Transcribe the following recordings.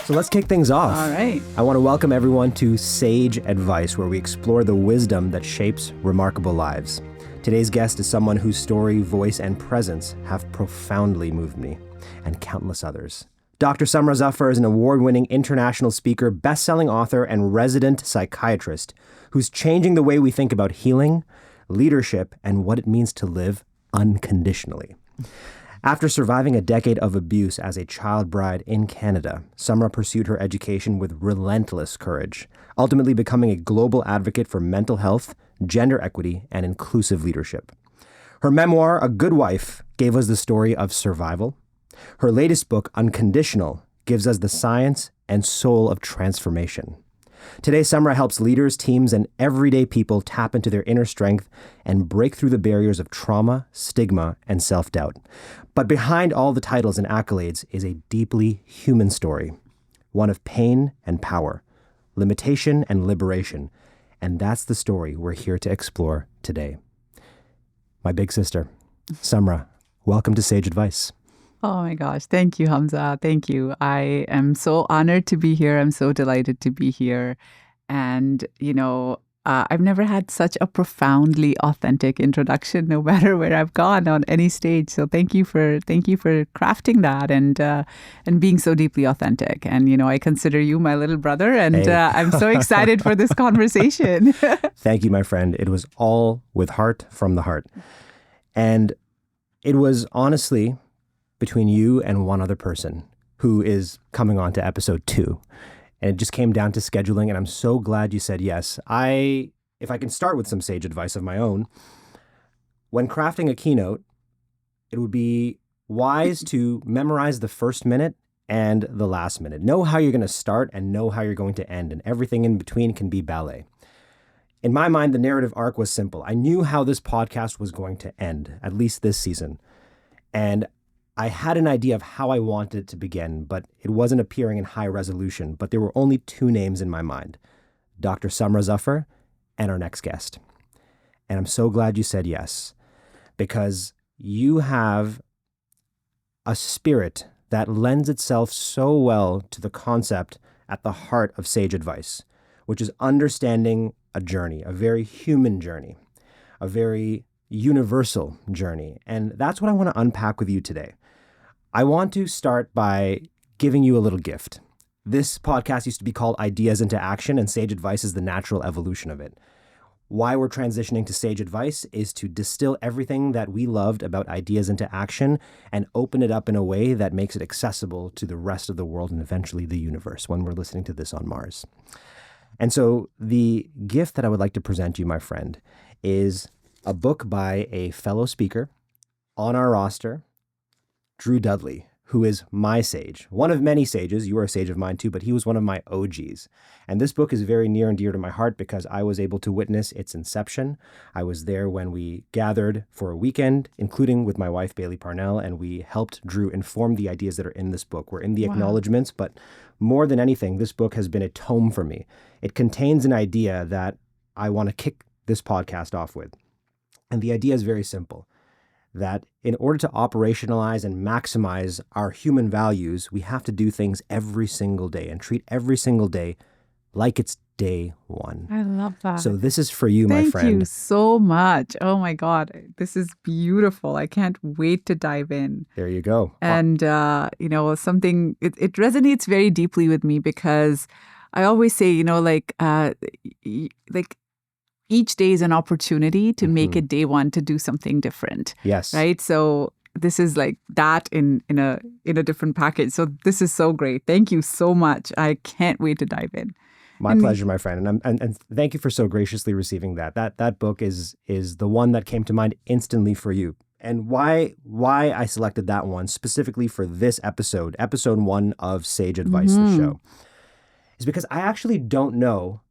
So let's kick things off. All right. I want to welcome everyone to Sage Advice, where we explore the wisdom that shapes remarkable lives. Today's guest is someone whose story, voice, and presence have profoundly moved me and countless others. Dr. Samra Zafar is an award-winning international speaker, best-selling author, and resident psychiatrist who's changing the way we think about healing, leadership, and what it means to live unconditionally. After surviving a decade of abuse as a child bride in Canada, Samra pursued her education with relentless courage, ultimately becoming a global advocate for mental health, gender equity, and inclusive leadership. Her memoir, A Good Wife, gave us the story of survival. Her latest book, Unconditional, gives us the science and soul of transformation. Today, Samra helps leaders, teams, and everyday people tap into their inner strength and break through the barriers of trauma, stigma, and self-doubt. But behind all the titles and accolades is a deeply human story, one of pain and power, limitation and liberation. And that's the story we're here to explore today. My big sister, Samra, welcome to Sage Advice. Oh my gosh. Thank you, Hamza. Thank you. I am so honored to be here. I'm so delighted to be here. And, I've never had such a profoundly authentic introduction, no matter where I've gone on any stage. So thank you for crafting that and being so deeply authentic. And, I consider you my little brother, and Hey. I'm so excited for this conversation. Thank you, my friend. It was all with heart from the heart. And it was honestly between you and one other person who is coming on to episode 2. And it just came down to scheduling, and I'm so glad you said yes. If I can start with some sage advice of my own, when crafting a keynote, it would be wise to memorize the first minute and the last minute. Know how you're going to start and know how you're going to end, and everything in between can be ballet. In my mind, the narrative arc was simple. I knew how this podcast was going to end, at least this season. And I had an idea of how I wanted it to begin, but it wasn't appearing in high resolution. But there were only 2 names in my mind, Dr. Samra Zafar and our next guest. And I'm so glad you said yes, because you have a spirit that lends itself so well to the concept at the heart of Sage Advice, which is understanding a journey, a very human journey, a very universal journey. And that's what I want to unpack with you today. I want to start by giving you a little gift. This podcast used to be called Ideas into Action, and Sage Advice is the natural evolution of it. Why we're transitioning to Sage Advice is to distill everything that we loved about ideas into action and open it up in a way that makes it accessible to the rest of the world and eventually the universe when we're listening to this on Mars. And so the gift that I would like to present you, my friend, is a book by a fellow speaker on our roster, Drew Dudley, who is my sage. One of many sages. You are a sage of mine too, but he was one of my OGs. And this book is very near and dear to my heart because I was able to witness its inception. I was there when we gathered for a weekend, including with my wife, Bailey Parnell, and we helped Drew inform the ideas that are in this book. We're in the acknowledgments, but more than anything, this book has been a tome for me. It contains an idea that I want to kick this podcast off with. And the idea is very simple, that in order to operationalize and maximize our human values, we have to do things every single day and treat every single day like it's day one. I love that. So this is for you, my friend. Thank you so much. Oh my God. This is beautiful. I can't wait to dive in. There you go. And, something, it resonates very deeply with me because I always say, each day is an opportunity to make it day one to do something different. Yes. Right. So this is like that in a different package. So this is so great. Thank you so much. I can't wait to dive in. My pleasure, my friend. And thank you for so graciously receiving that. That book is the one that came to mind instantly for you. And why I selected that one specifically for this episode 1 of Sage Advice, the show, is because I actually don't know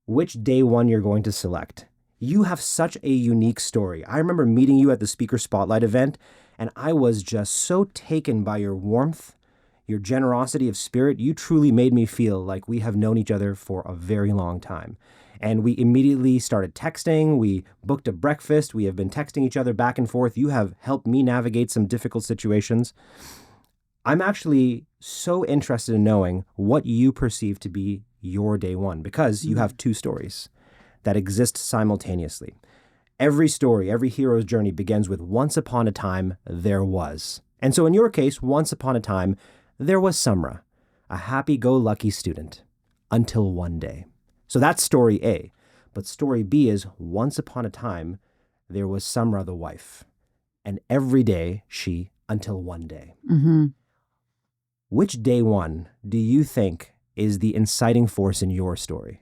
which day one you're going to select. You have such a unique story. I remember meeting you at the Speaker Spotlight event, and I was just so taken by your warmth, your generosity of spirit. You truly made me feel like we have known each other for a very long time. And we immediately started texting. We booked a breakfast. We have been texting each other back and forth. You have helped me navigate some difficult situations. I'm actually so interested in knowing what you perceive to be your day one, because you have two stories that exist simultaneously. Every story, every hero's journey begins with once upon a time there was. And so in your case, once upon a time, there was Samra, a happy-go-lucky student, until one day. So that's story A. But story B is once upon a time, there was Samra the wife. And every day she, until one day. Mm-hmm. Which day one do you think is the inciting force in your story?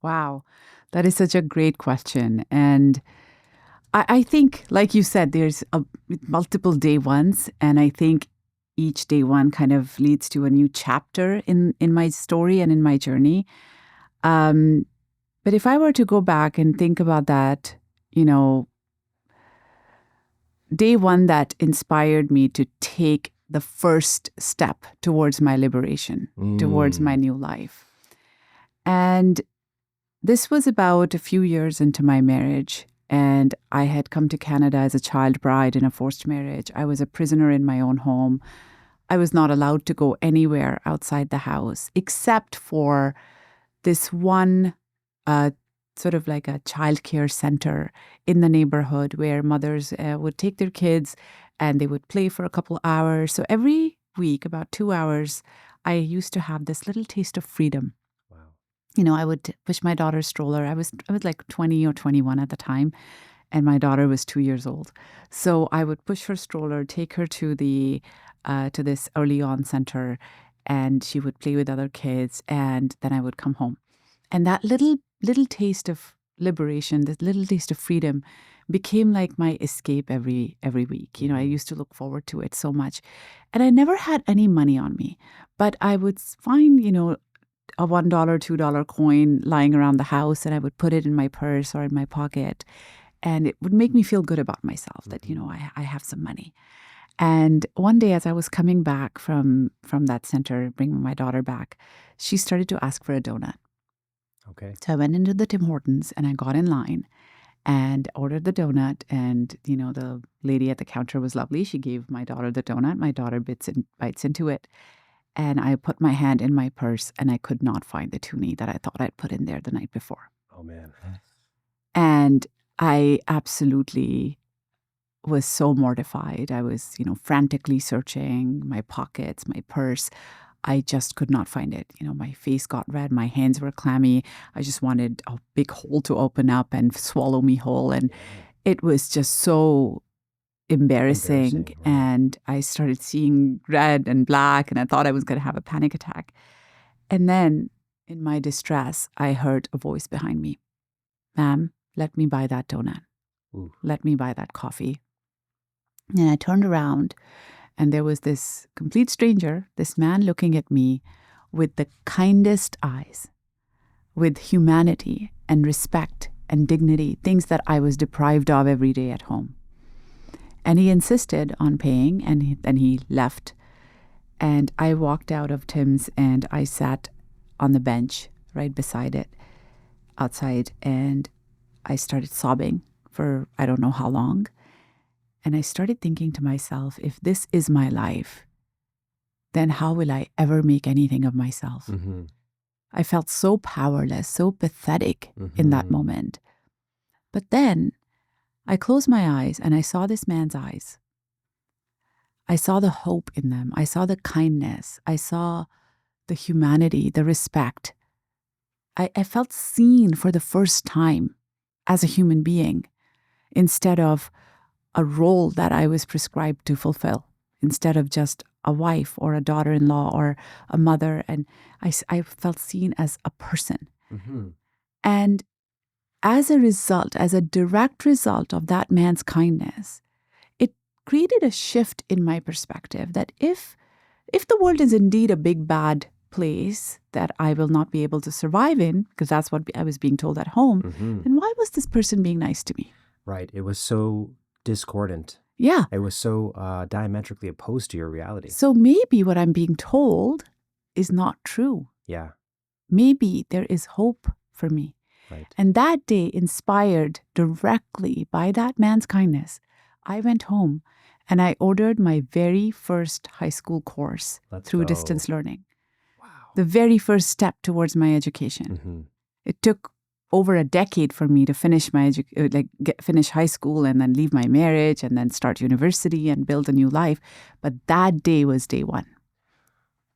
Wow. That is such a great question. And I think, like you said, there's multiple day ones. And I think each day one kind of leads to a new chapter in my story and in my journey. But if I were to go back and think about that, day one that inspired me to take the first step towards my liberation, towards my new life. And this was about a few years into my marriage. And I had come to Canada as a child bride in a forced marriage. I was a prisoner in my own home. I was not allowed to go anywhere outside the house except for this one sort of like a childcare center in the neighborhood where mothers would take their kids and they would play for a couple hours. So every week, about 2 hours, I used to have this little taste of freedom. Wow. I would push my daughter's stroller. I was like 20 or 21 at the time, and my daughter was 2 years old. So I would push her stroller, take her to to this early on center, and she would play with other kids, and then I would come home. And that little taste of liberation, this little taste of freedom became like my escape every week. I used to look forward to it so much. And I never had any money on me, but I would find, a $1, $2 coin lying around the house, and I would put it in my purse or in my pocket. And it would make me feel good about myself that, I have some money. And one day as I was coming back from that center, bringing my daughter back, she started to ask for a donut. Okay. So I went into the Tim Hortons and I got in line and ordered the donut. And, the lady at the counter was lovely. She gave my daughter the donut. My daughter bites into it. And I put my hand in my purse and I could not find the toonie that I thought I'd put in there the night before. Oh, man. And I absolutely was so mortified. I was, frantically searching my pockets, my purse. I just could not find it. My face got red. My hands were clammy. I just wanted a big hole to open up and swallow me whole. And it was just so embarrassing. Right. And I started seeing red and black, and I thought I was going to have a panic attack. And then in my distress, I heard a voice behind me. Ma'am, let me buy that donut. Ooh. Let me buy that coffee. And I turned around. And there was this complete stranger, this man looking at me with the kindest eyes, with humanity and respect and dignity, things that I was deprived of every day at home. And he insisted on paying, and then he left. And I walked out of Tim's and I sat on the bench right beside it outside, and I started sobbing for I don't know how long. And I started thinking to myself, if this is my life, then how will I ever make anything of myself? Mm-hmm. I felt so powerless, so pathetic in that moment. But then I closed my eyes and I saw this man's eyes. I saw the hope in them. I saw the kindness. I saw the humanity, the respect. I felt seen for the first time as a human being instead of a role that I was prescribed to fulfill, instead of just a wife or a daughter-in-law or a mother. And I felt seen as a person. Mm-hmm. And as a result, as a direct result of that man's kindness, it created a shift in my perspective that if the world is indeed a big bad place that I will not be able to survive in, because that's what I was being told at home, then why was this person being nice to me? Right. It was so discordant. Yeah. It was so diametrically opposed to your reality. So maybe what I'm being told is not true. Yeah. Maybe there is hope for me. Right. And that day, inspired directly by that man's kindness, I went home And I ordered my very first high school course Let's through go. distance learning. Wow. The very first step towards my education. Mm-hmm. It took over a decade for me to finish my finish high school and then leave my marriage and then start university and build a new life. But that day was day one.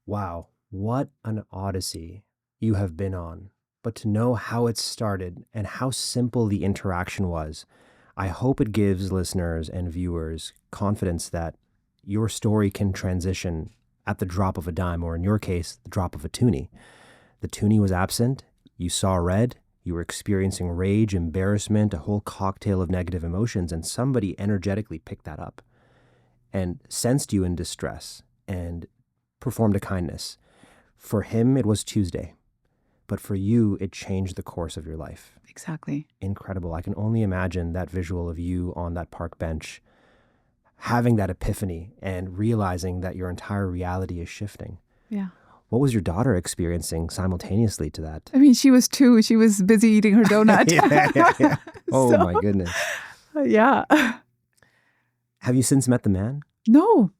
Wow, what an odyssey you have been on. But to know how it started and how simple the interaction was, I hope it gives listeners and viewers confidence that your story can transition at the drop of a dime, or in your case, the drop of a toonie. The toonie was absent, you saw red, you were experiencing rage, embarrassment, a whole cocktail of negative emotions, and somebody energetically picked that up and sensed you in distress and performed a kindness. For him, it was Tuesday, but for you, it changed the course of your life. Exactly. Incredible. I can only imagine that visual of you on that park bench, having that epiphany and realizing that your entire reality is shifting. Yeah. What was your daughter experiencing simultaneously to that? I mean, she was 2. She was busy eating her donut. Yeah. Oh, my goodness. Yeah. Have you since met the man? No.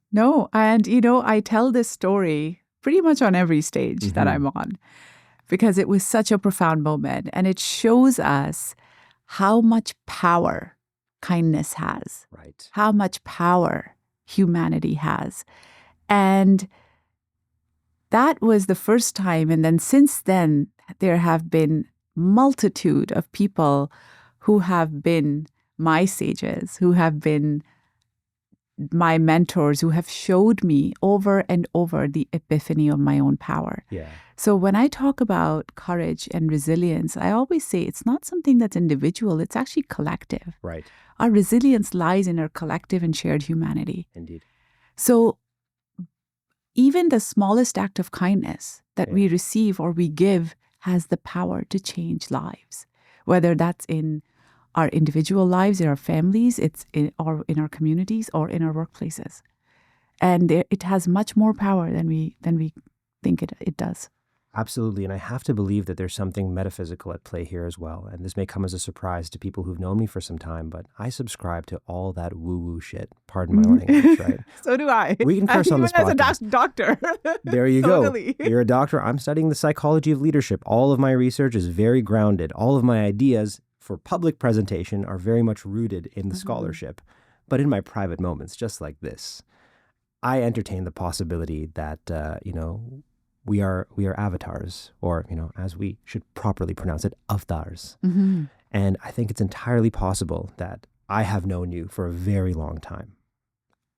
And, I tell this story pretty much on every stage that I'm on because it was such a profound moment. And it shows us how much power kindness has. Right. How much power humanity has. And that was the first time. And then since then, there have been multitude of people who have been my sages, who have been my mentors, who have showed me over and over the epiphany of my own power. Yeah. So when I talk about courage and resilience, I always say it's not something that's individual, it's actually collective. Right. Our resilience lies in our collective and shared humanity. Indeed. So even the smallest act of kindness that we receive or we give has the power to change lives, whether that's in our individual lives, in our families, or in our communities, or in our workplaces. And it has much more power than we think it does. Absolutely. And I have to believe that there's something metaphysical at play here as well. And this may come as a surprise to people who've known me for some time, but I subscribe to all that woo-woo shit. Pardon my language, right? So do I. We can curse on this podcast. Even as a doctor. There you Totally. go. You're a doctor. I'm studying the psychology of leadership. All of my research is very grounded. All of my ideas for public presentation are very much rooted in the scholarship. But in my private moments, just like this, I entertain the possibility that, we are avatars, or, as we should properly pronounce it, avatars. Mm-hmm. And I think it's entirely possible that I have known you for a very long time.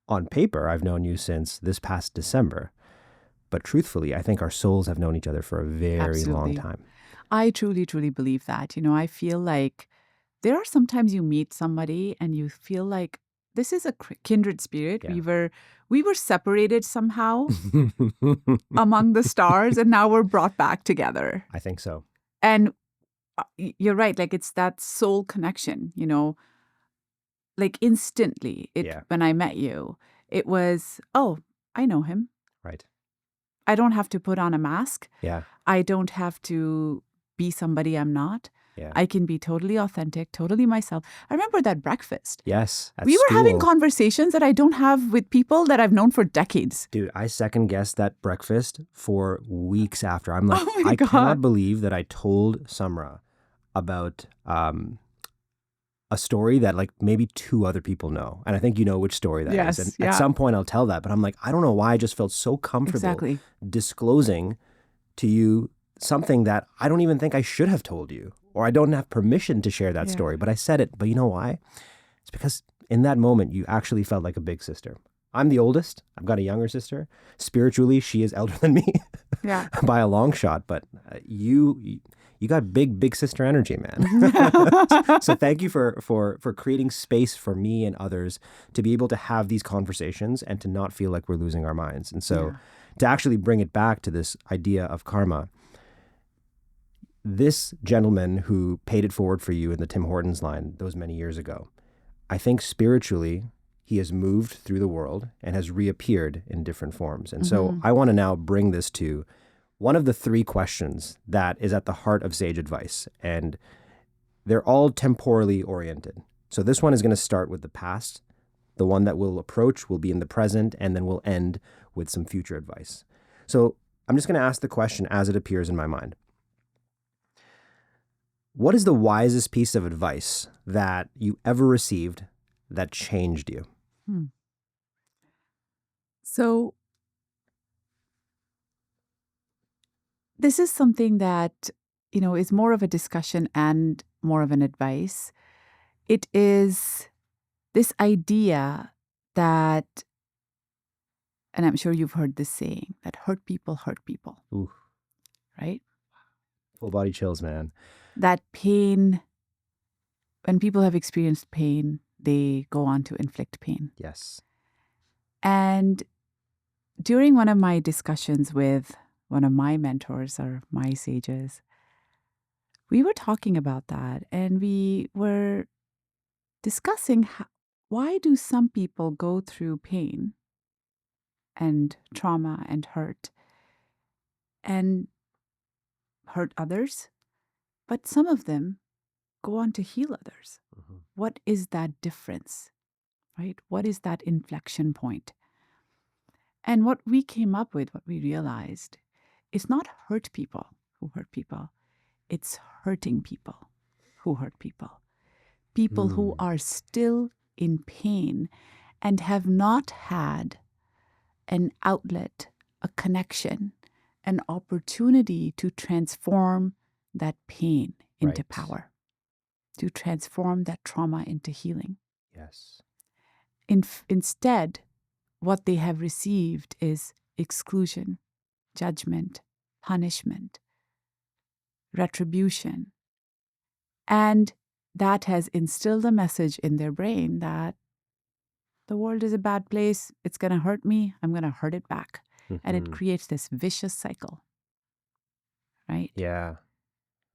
On paper, I've known you since this past December. But truthfully, I think our souls have known each other for a very long time. I truly, truly believe that. I feel like there are sometimes you meet somebody and you feel like this is a kindred spirit. Yeah. We were separated somehow among the stars, and now we're brought back together. I think so. And you're right. Like it's that soul connection, like instantly when I met you, it was, oh, I know him. Right. I don't have to put on a mask. Yeah. I don't have to be somebody I'm not. Yeah. I can be totally authentic, totally myself. I remember that breakfast. Yes. We were having conversations that I don't have with people that I've known for decades. Dude, I second guessed that breakfast for weeks after. I'm like, Oh my I God. cannot believe that I told Samra about a story that like maybe 2 other people know. And I think you know which story that is. And at some point I'll tell that. But I'm like, I don't know why I just felt so comfortable disclosing to you something that I don't even think I should have told you, or I don't have permission to share that story. But I said it. But you know why? It's because in that moment, you actually felt like a big sister. I'm the oldest. I've got a younger sister. Spiritually, she is elder than me by a long shot. But you got big sister energy, man. So thank you for creating space for me and others to be able to have these conversations and to not feel like we're losing our minds. And so to actually bring it back to this idea of karma, this gentleman who paid it forward for you in the Tim Hortons line those many years ago, I think spiritually he has moved through the world and has reappeared in different forms. And so I want to now bring this to one of the 3 questions that is at the heart of sage advice. And they're all temporally oriented. So this one is going to start with the past, The one that we'll approach will be in the present, and then we'll end with some future advice. So I'm just going to ask the question as it appears in my mind. What is the wisest piece of advice that you ever received that changed you? So this is something that, is more of a discussion and more of an advice. It is this idea that, and I'm sure you've heard this saying, that hurt people, Ooh, right? full body chills, man. That pain, when people have experienced pain, they go on to inflict pain. Yes. And during one of my discussions with one of my mentors or my sages, we were talking about that, and we were discussing why do some people go through pain and trauma and hurt others, but some of them go on to heal others. Mm-hmm. What is that difference, right? What is that inflection point? And what we came up with, what we realized, is not hurt people who hurt people. It's hurting people who hurt people. People who are still in pain and have not had an outlet, a connection, an opportunity to transform that pain into power, to transform that trauma into healing. Yes. Instead, what they have received is exclusion, judgment, punishment, retribution. And that has instilled a message in their brain that the world is a bad place. It's going to hurt me. I'm going to hurt it back. Mm-hmm. And it creates this vicious cycle, right? Yeah.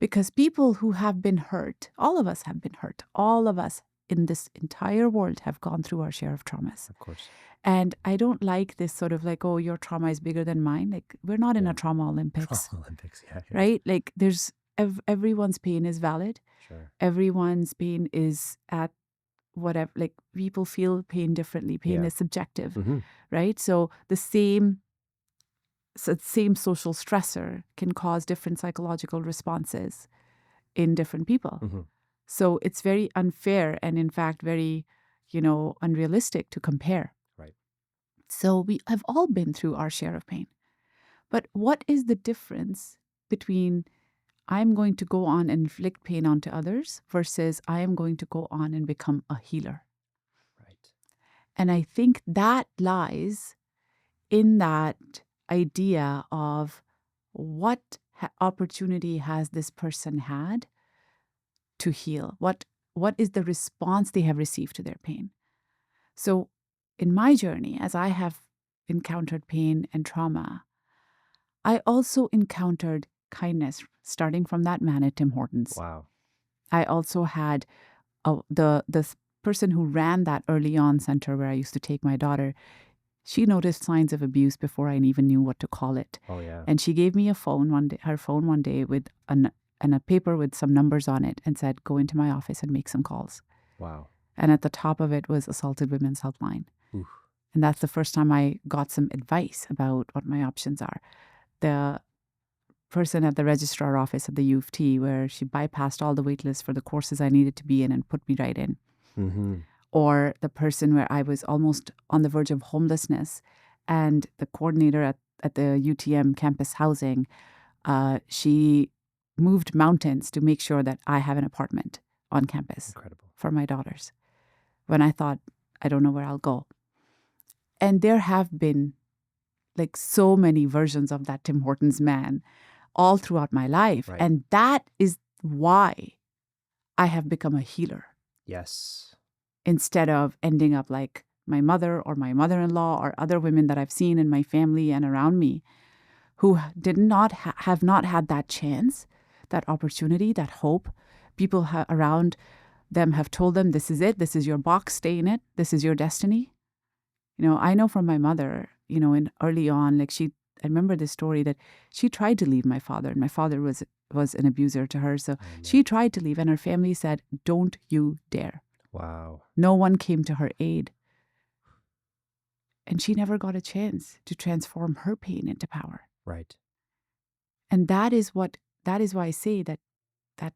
Because people who have been hurt, all of us have been hurt. All of us in this entire world have gone through our share of traumas. Of course. And I don't like this sort of like, oh, your trauma is bigger than mine. Like, we're not in a trauma Olympics. Trauma Olympics, yeah. Right? Like, there's everyone's pain is valid. Sure. Everyone's pain is at whatever, like, people feel pain differently. Pain is subjective, right? So the same social stressor can cause different psychological responses in different people. Mm-hmm. So it's very unfair and, in fact, very, unrealistic to compare. Right. So we have all been through our share of pain. But what is the difference between I'm going to go on and inflict pain onto others versus I am going to go on and become a healer? Right. And I think that lies in that idea of what opportunity has this person had to heal? What is the response they have received to their pain? So in my journey, as I have encountered pain and trauma, I also encountered kindness, starting from that man at Tim Hortons. Wow. I also had the person who ran that early on center where I used to take my daughter. She noticed signs of abuse before I even knew what to call it. Oh, yeah. And she gave me her phone one day with a paper with some numbers on it and said, go into my office and make some calls. Wow. And at the top of it was Assaulted Women's Helpline. Oof. And that's the first time I got some advice about what my options are. The person at the registrar office at the U of T, where she bypassed all the wait lists for the courses I needed to be in and put me right in. Mm-hmm. Or the person where I was almost on the verge of homelessness, and the coordinator at the UTM campus housing, she moved mountains to make sure that I have an apartment on campus. Incredible. For my daughters, when I thought, I don't know where I'll go. And there have been like so many versions of that Tim Hortons man all throughout my life. Right. And that is why I have become a healer. Yes. Instead of ending up like my mother or my mother-in-law or other women that I've seen in my family and around me who did not have not had that chance, that opportunity, that hope. People around them have told them, this is it, this is your box, stay in it, this is your destiny. I know from my mother, in early on, like I remember this story that she tried to leave my father, and my father was an abuser to her. So she tried to leave, and her family said, don't you dare. Wow. No one came to her aid. and she never got a chance to transform her pain into power. Right. And that is why I say that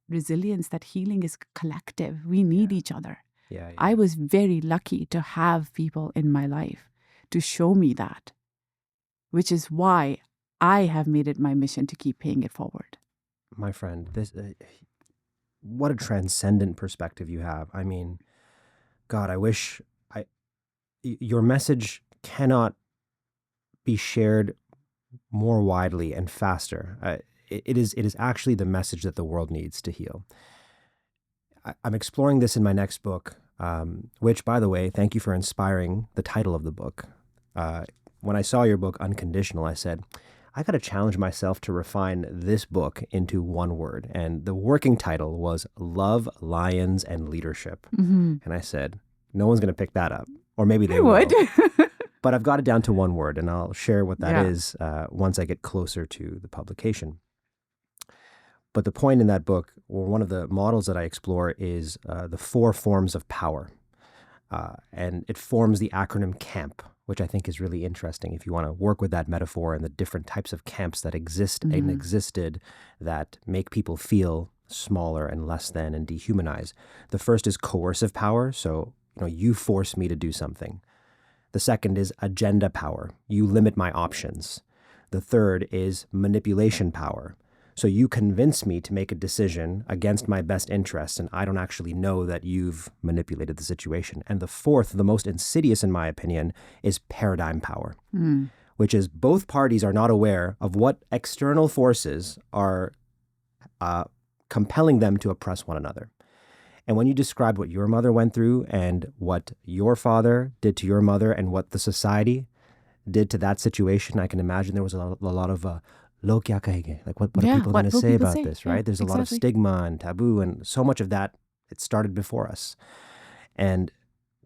resilience, that healing is collective. We need each other. Yeah. I was very lucky to have people in my life to show me that, which is why I have made it my mission to keep paying it forward. My friend, this what a transcendent perspective you have. I mean, God, I wish your message cannot be shared more widely and faster. It is actually the message that the world needs to heal. I'm exploring this in my next book, which, by the way, thank you for inspiring the title of the book. When I saw your book, Unconditional, I said, I got to challenge myself to refine this book into one word. And the working title was Love, Lions, and Leadership. Mm-hmm. And I said, no one's going to pick that up. Or maybe they would. But I've got it down to one word, and I'll share what that is once I get closer to the publication. But the point in that book, or one of the models that I explore, is the 4 forms of power. And it forms the acronym CAMP, which I think is really interesting if you want to work with that metaphor and the different types of camps that exist and existed that make people feel smaller and less than and dehumanize. The first is coercive power. So, you force me to do something. The second is agenda power. You limit my options. The third is manipulation power. So you convince me to make a decision against my best interests, and I don't actually know that you've manipulated the situation. And the fourth, the most insidious in my opinion, is paradigm power, which is both parties are not aware of what external forces are compelling them to oppress one another. And when you described what your mother went through and what your father did to your mother and what the society did to that situation, I can imagine there was a lot of lo kya kahenge, like what are people going to say about this, right? There's a lot of stigma and taboo, and so much of that, it started before us. And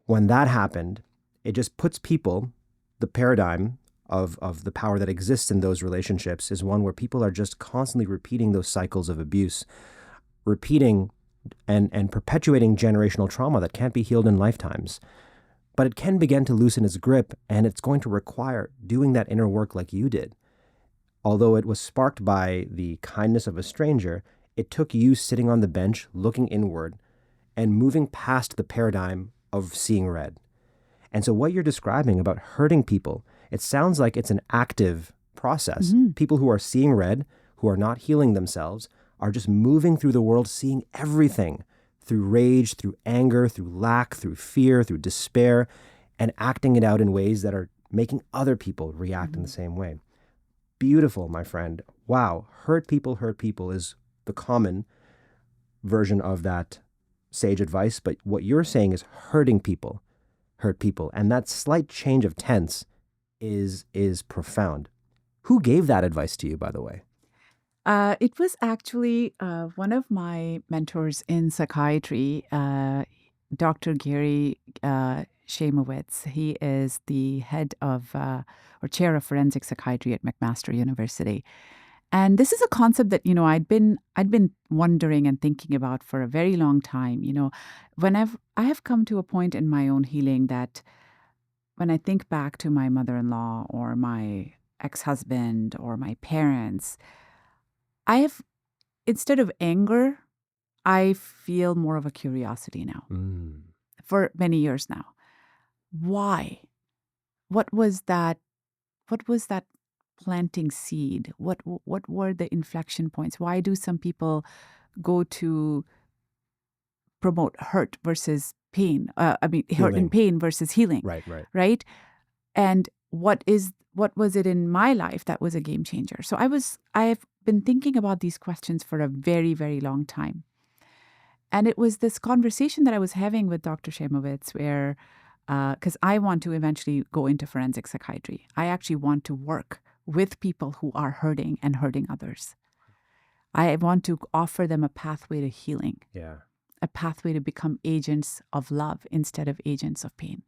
when that happened, it just puts people, the paradigm of the power that exists in those relationships is one where people are just constantly repeating those cycles of abuse, repeating and perpetuating generational trauma that can't be healed in lifetimes. But it can begin to loosen its grip, and it's going to require doing that inner work like you did. Although it was sparked by the kindness of a stranger, it took you sitting on the bench, looking inward, and moving past the paradigm of seeing red. And so what you're describing about hurting people, it sounds like it's an active process. People who are seeing red, who are not healing themselves, are just moving through the world, seeing everything through rage, through anger, through lack, through fear, through despair, and acting it out in ways that are making other people react in the same way. Beautiful, my friend. Wow. Hurt people is the common version of that sage advice. But what you're saying is hurting people hurt people. And that slight change of tense is profound. Who gave that advice to you, by the way? It was actually one of my mentors in psychiatry, Dr. Gary Shemowitz. He is the head of or chair of forensic psychiatry at McMaster University. And this is a concept that, I'd been wondering and thinking about for a very long time. Whenever I have come to a point in my own healing that when I think back to my mother-in-law or my ex-husband or my parents, I have, instead of anger, I feel more of a curiosity now for many years now. Why? What was that planting seed? What were the inflection points? Why do some people go to promote hurt versus pain? Hurt and pain versus healing. Right? And what was it in my life that was a game changer? So I have been thinking about these questions for a very, very long time. And it was this conversation that I was having with Dr. Shemowitz where, because I want to eventually go into forensic psychiatry. I actually want to work with people who are hurting and hurting others. I want to offer them a pathway to healing, a pathway to become agents of love instead of agents of pain.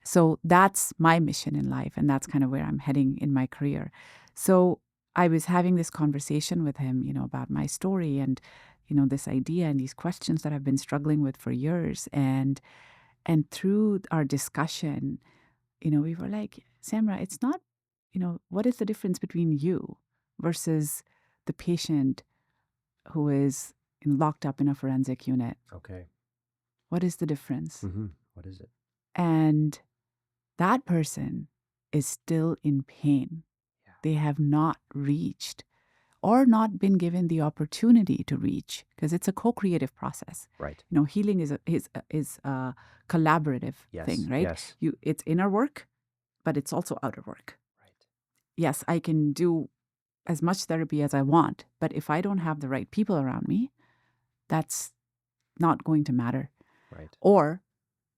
So that's my mission in life, and that's kind of where I'm heading in my career. So I was having this conversation with him, about my story and, this idea and these questions that I've been struggling with for years. And through our discussion, we were like, Samra, it's not, what is the difference between you versus the patient who is locked up in a forensic unit? Okay. What is the difference? What is it? And that person is still in pain. Yeah. They have not reached or not been given the opportunity to reach, because it's a co-creative process. Right. Healing is a collaborative thing, right? Yes. It's inner work, but it's also outer work. Right. Yes, I can do as much therapy as I want, but if I don't have the right people around me, that's not going to matter. Right. Or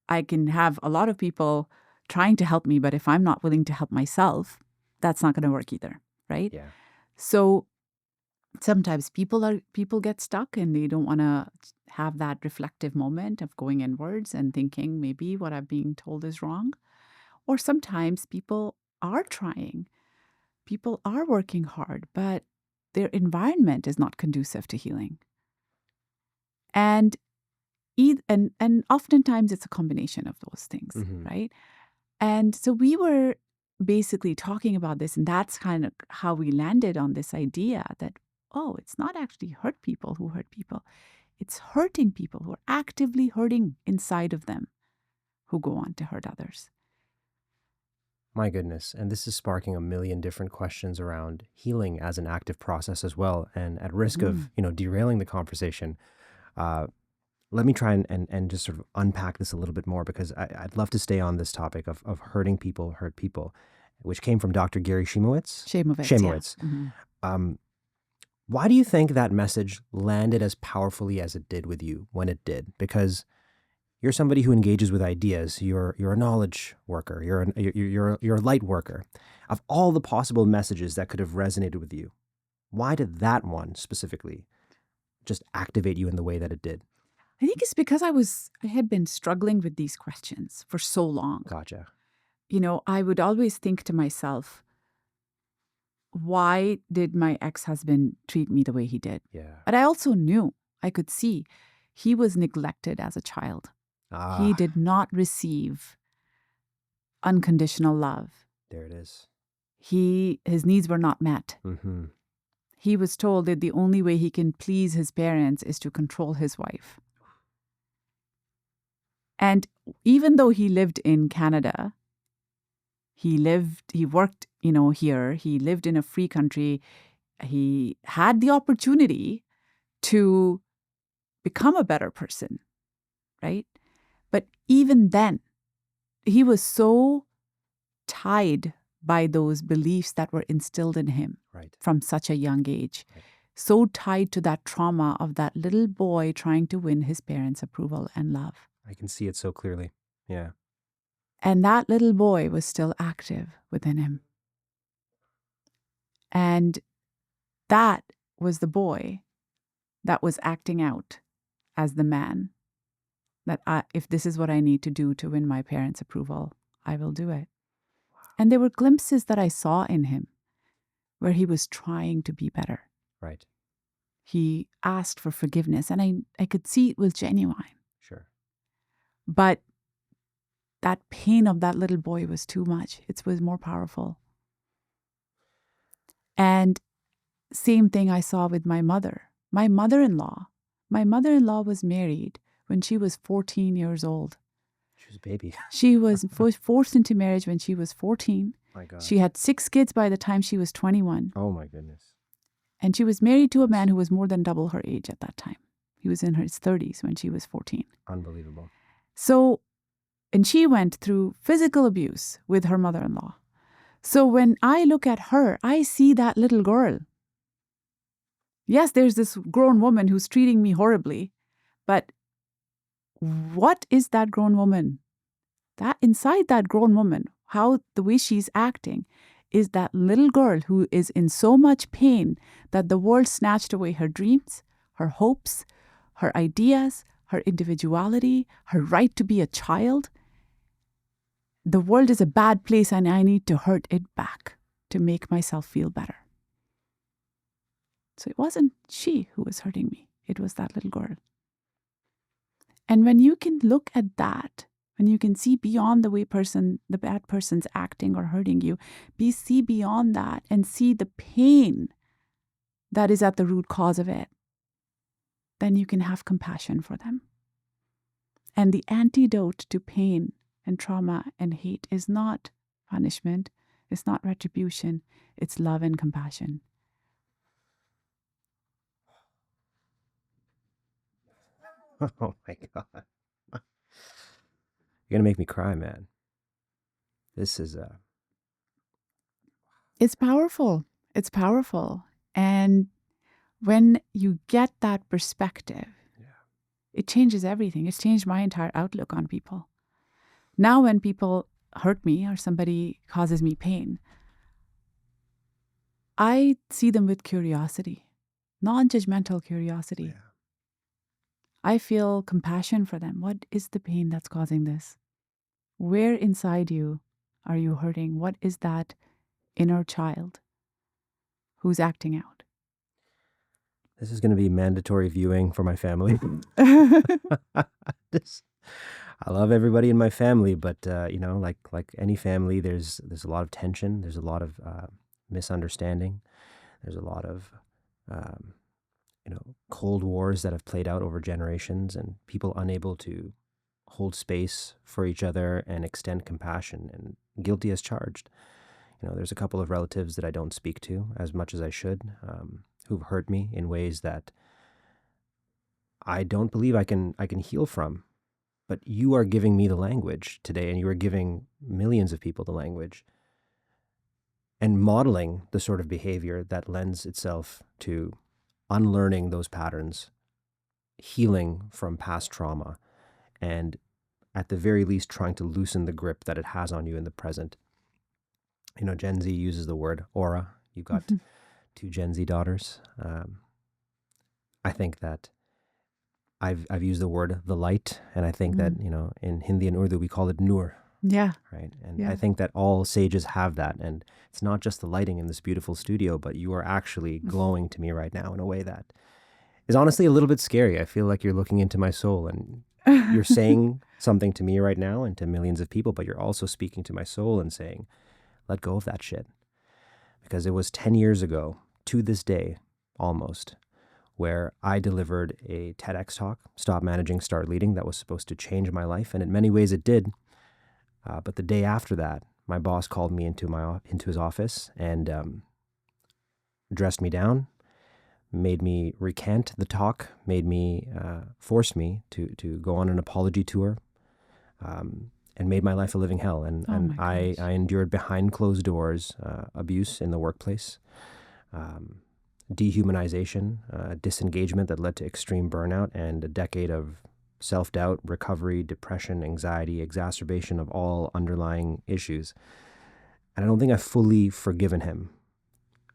I can have a lot of people trying to help me, but if I'm not willing to help myself, that's not going to work either, right? Yeah. So sometimes people get stuck and they don't want to have that reflective moment of going inwards and thinking maybe what I'm being told is wrong. Or sometimes people are trying, people are working hard, but their environment is not conducive to healing. And and oftentimes it's a combination of those things, right? And so we were basically talking about this, and that's kind of how we landed on this idea that, oh, it's not actually hurt people who hurt people. It's hurting people who are actively hurting inside of them who go on to hurt others. My goodness. And this is sparking a million different questions around healing as an active process as well. And at risk of, derailing the conversation, let me try and just sort of unpack this a little bit more, because I'd love to stay on this topic of hurting people, hurt people, which came from Dr. Gary Shimowitz. Shimowitz. Yeah. Why do you think that message landed as powerfully as it did with you when it did? Because you're somebody who engages with ideas. You're a knowledge worker. You're a light worker. Of all the possible messages that could have resonated with you, why did that one specifically just activate you in the way that it did? I think it's because I had been struggling with these questions for so long. Gotcha. I would always think to myself, why did my ex-husband treat me the way he did? Yeah. But I also knew, I could see, he was neglected as a child. He did not receive unconditional love. There it is. His needs were not met. He was told that the only way he can please his parents is to control his wife. And even though he lived in Canada, he worked, here, he lived in a free country, he had the opportunity to become a better person, right? But even then, he was so tied by those beliefs that were instilled in him from such a young age, so tied to that trauma of that little boy trying to win his parents' approval and love. I can see it so clearly. Yeah. And that little boy was still active within him. And that was the boy that was acting out as the man that if this is what I need to do to win my parents' approval, I will do it. And there were glimpses that I saw in him where he was trying to be better. Right. He asked for forgiveness, and I could see it was genuine. Sure. But that pain of that little boy was too much. It was more powerful. And same thing I saw with my mother. My mother-in-law was married when she was 14 years old. She was a baby. She was forced into marriage when she was 14. My God. She had 6 kids by the time she was 21. Oh, my goodness. And she was married to a man who was more than double her age at that time. He was in his 30s when she was 14. Unbelievable. So, and she went through physical abuse with her mother-in-law. So when I look at her, I see that little girl. Yes, there's this grown woman who's treating me horribly, but what is that grown woman? That inside that grown woman, the way she's acting, is that little girl who is in so much pain that the world snatched away her dreams, her hopes, her ideas, her individuality, her right to be a child. The world is a bad place and I need to hurt it back to make myself feel better. So it wasn't she who was hurting me. It was that little girl. And when you can look at that, When you can see beyond the way the bad person's acting or hurting you, see beyond that and see the pain that is at the root cause of it, then you can have compassion for them. And the antidote to pain and trauma and hate is not punishment, it's not retribution, it's love and compassion. Oh my God. You're going to make me cry, man. This is It's powerful. It's powerful. And when you get that perspective, it changes everything. It's changed my entire outlook on people. Now, when people hurt me or somebody causes me pain, I see them with curiosity, non-judgmental curiosity. Yeah. I feel compassion for them. What is the pain that's causing this? Where inside you are you hurting? What is that inner child who's acting out? This is going to be mandatory viewing for my family. I love everybody in my family, but like any family, there's a lot of tension. There's a lot of misunderstanding. There's a lot of cold wars that have played out over generations, and people unable to hold space for each other and extend compassion, and guilty as charged. There's a couple of relatives that I don't speak to as much as I should, who've hurt me in ways that I don't believe I can heal from. But you are giving me the language today, and you are giving millions of people the language and modeling the sort of behavior that lends itself to unlearning those patterns, healing from past trauma, and at the very least trying to loosen the grip that it has on you in the present. Gen Z uses the word aura. You've got two Gen Z daughters. I think that I've used the word the light, and I think that, in Hindi and Urdu, we call it nur. Yeah. Right. And I think that all sages have that. And it's not just the lighting in this beautiful studio, but you are actually glowing to me right now in a way that is honestly a little bit scary. I feel like you're looking into my soul, and you're saying something to me right now and to millions of people, but you're also speaking to my soul and saying, let go of that shit. Because it was 10 years ago, to this day, almost, where I delivered a TEDx talk, Stop Managing, Start Leading, that was supposed to change my life. And in many ways it did. But the day after that, my boss called me into his office and dressed me down, made me recant the talk, forced me to go on an apology tour, and made my life a living hell. And I endured behind closed doors abuse in the workplace, dehumanization, disengagement that led to extreme burnout, and a decade of self-doubt, recovery, depression, anxiety, exacerbation of all underlying issues. And I don't think I've fully forgiven him,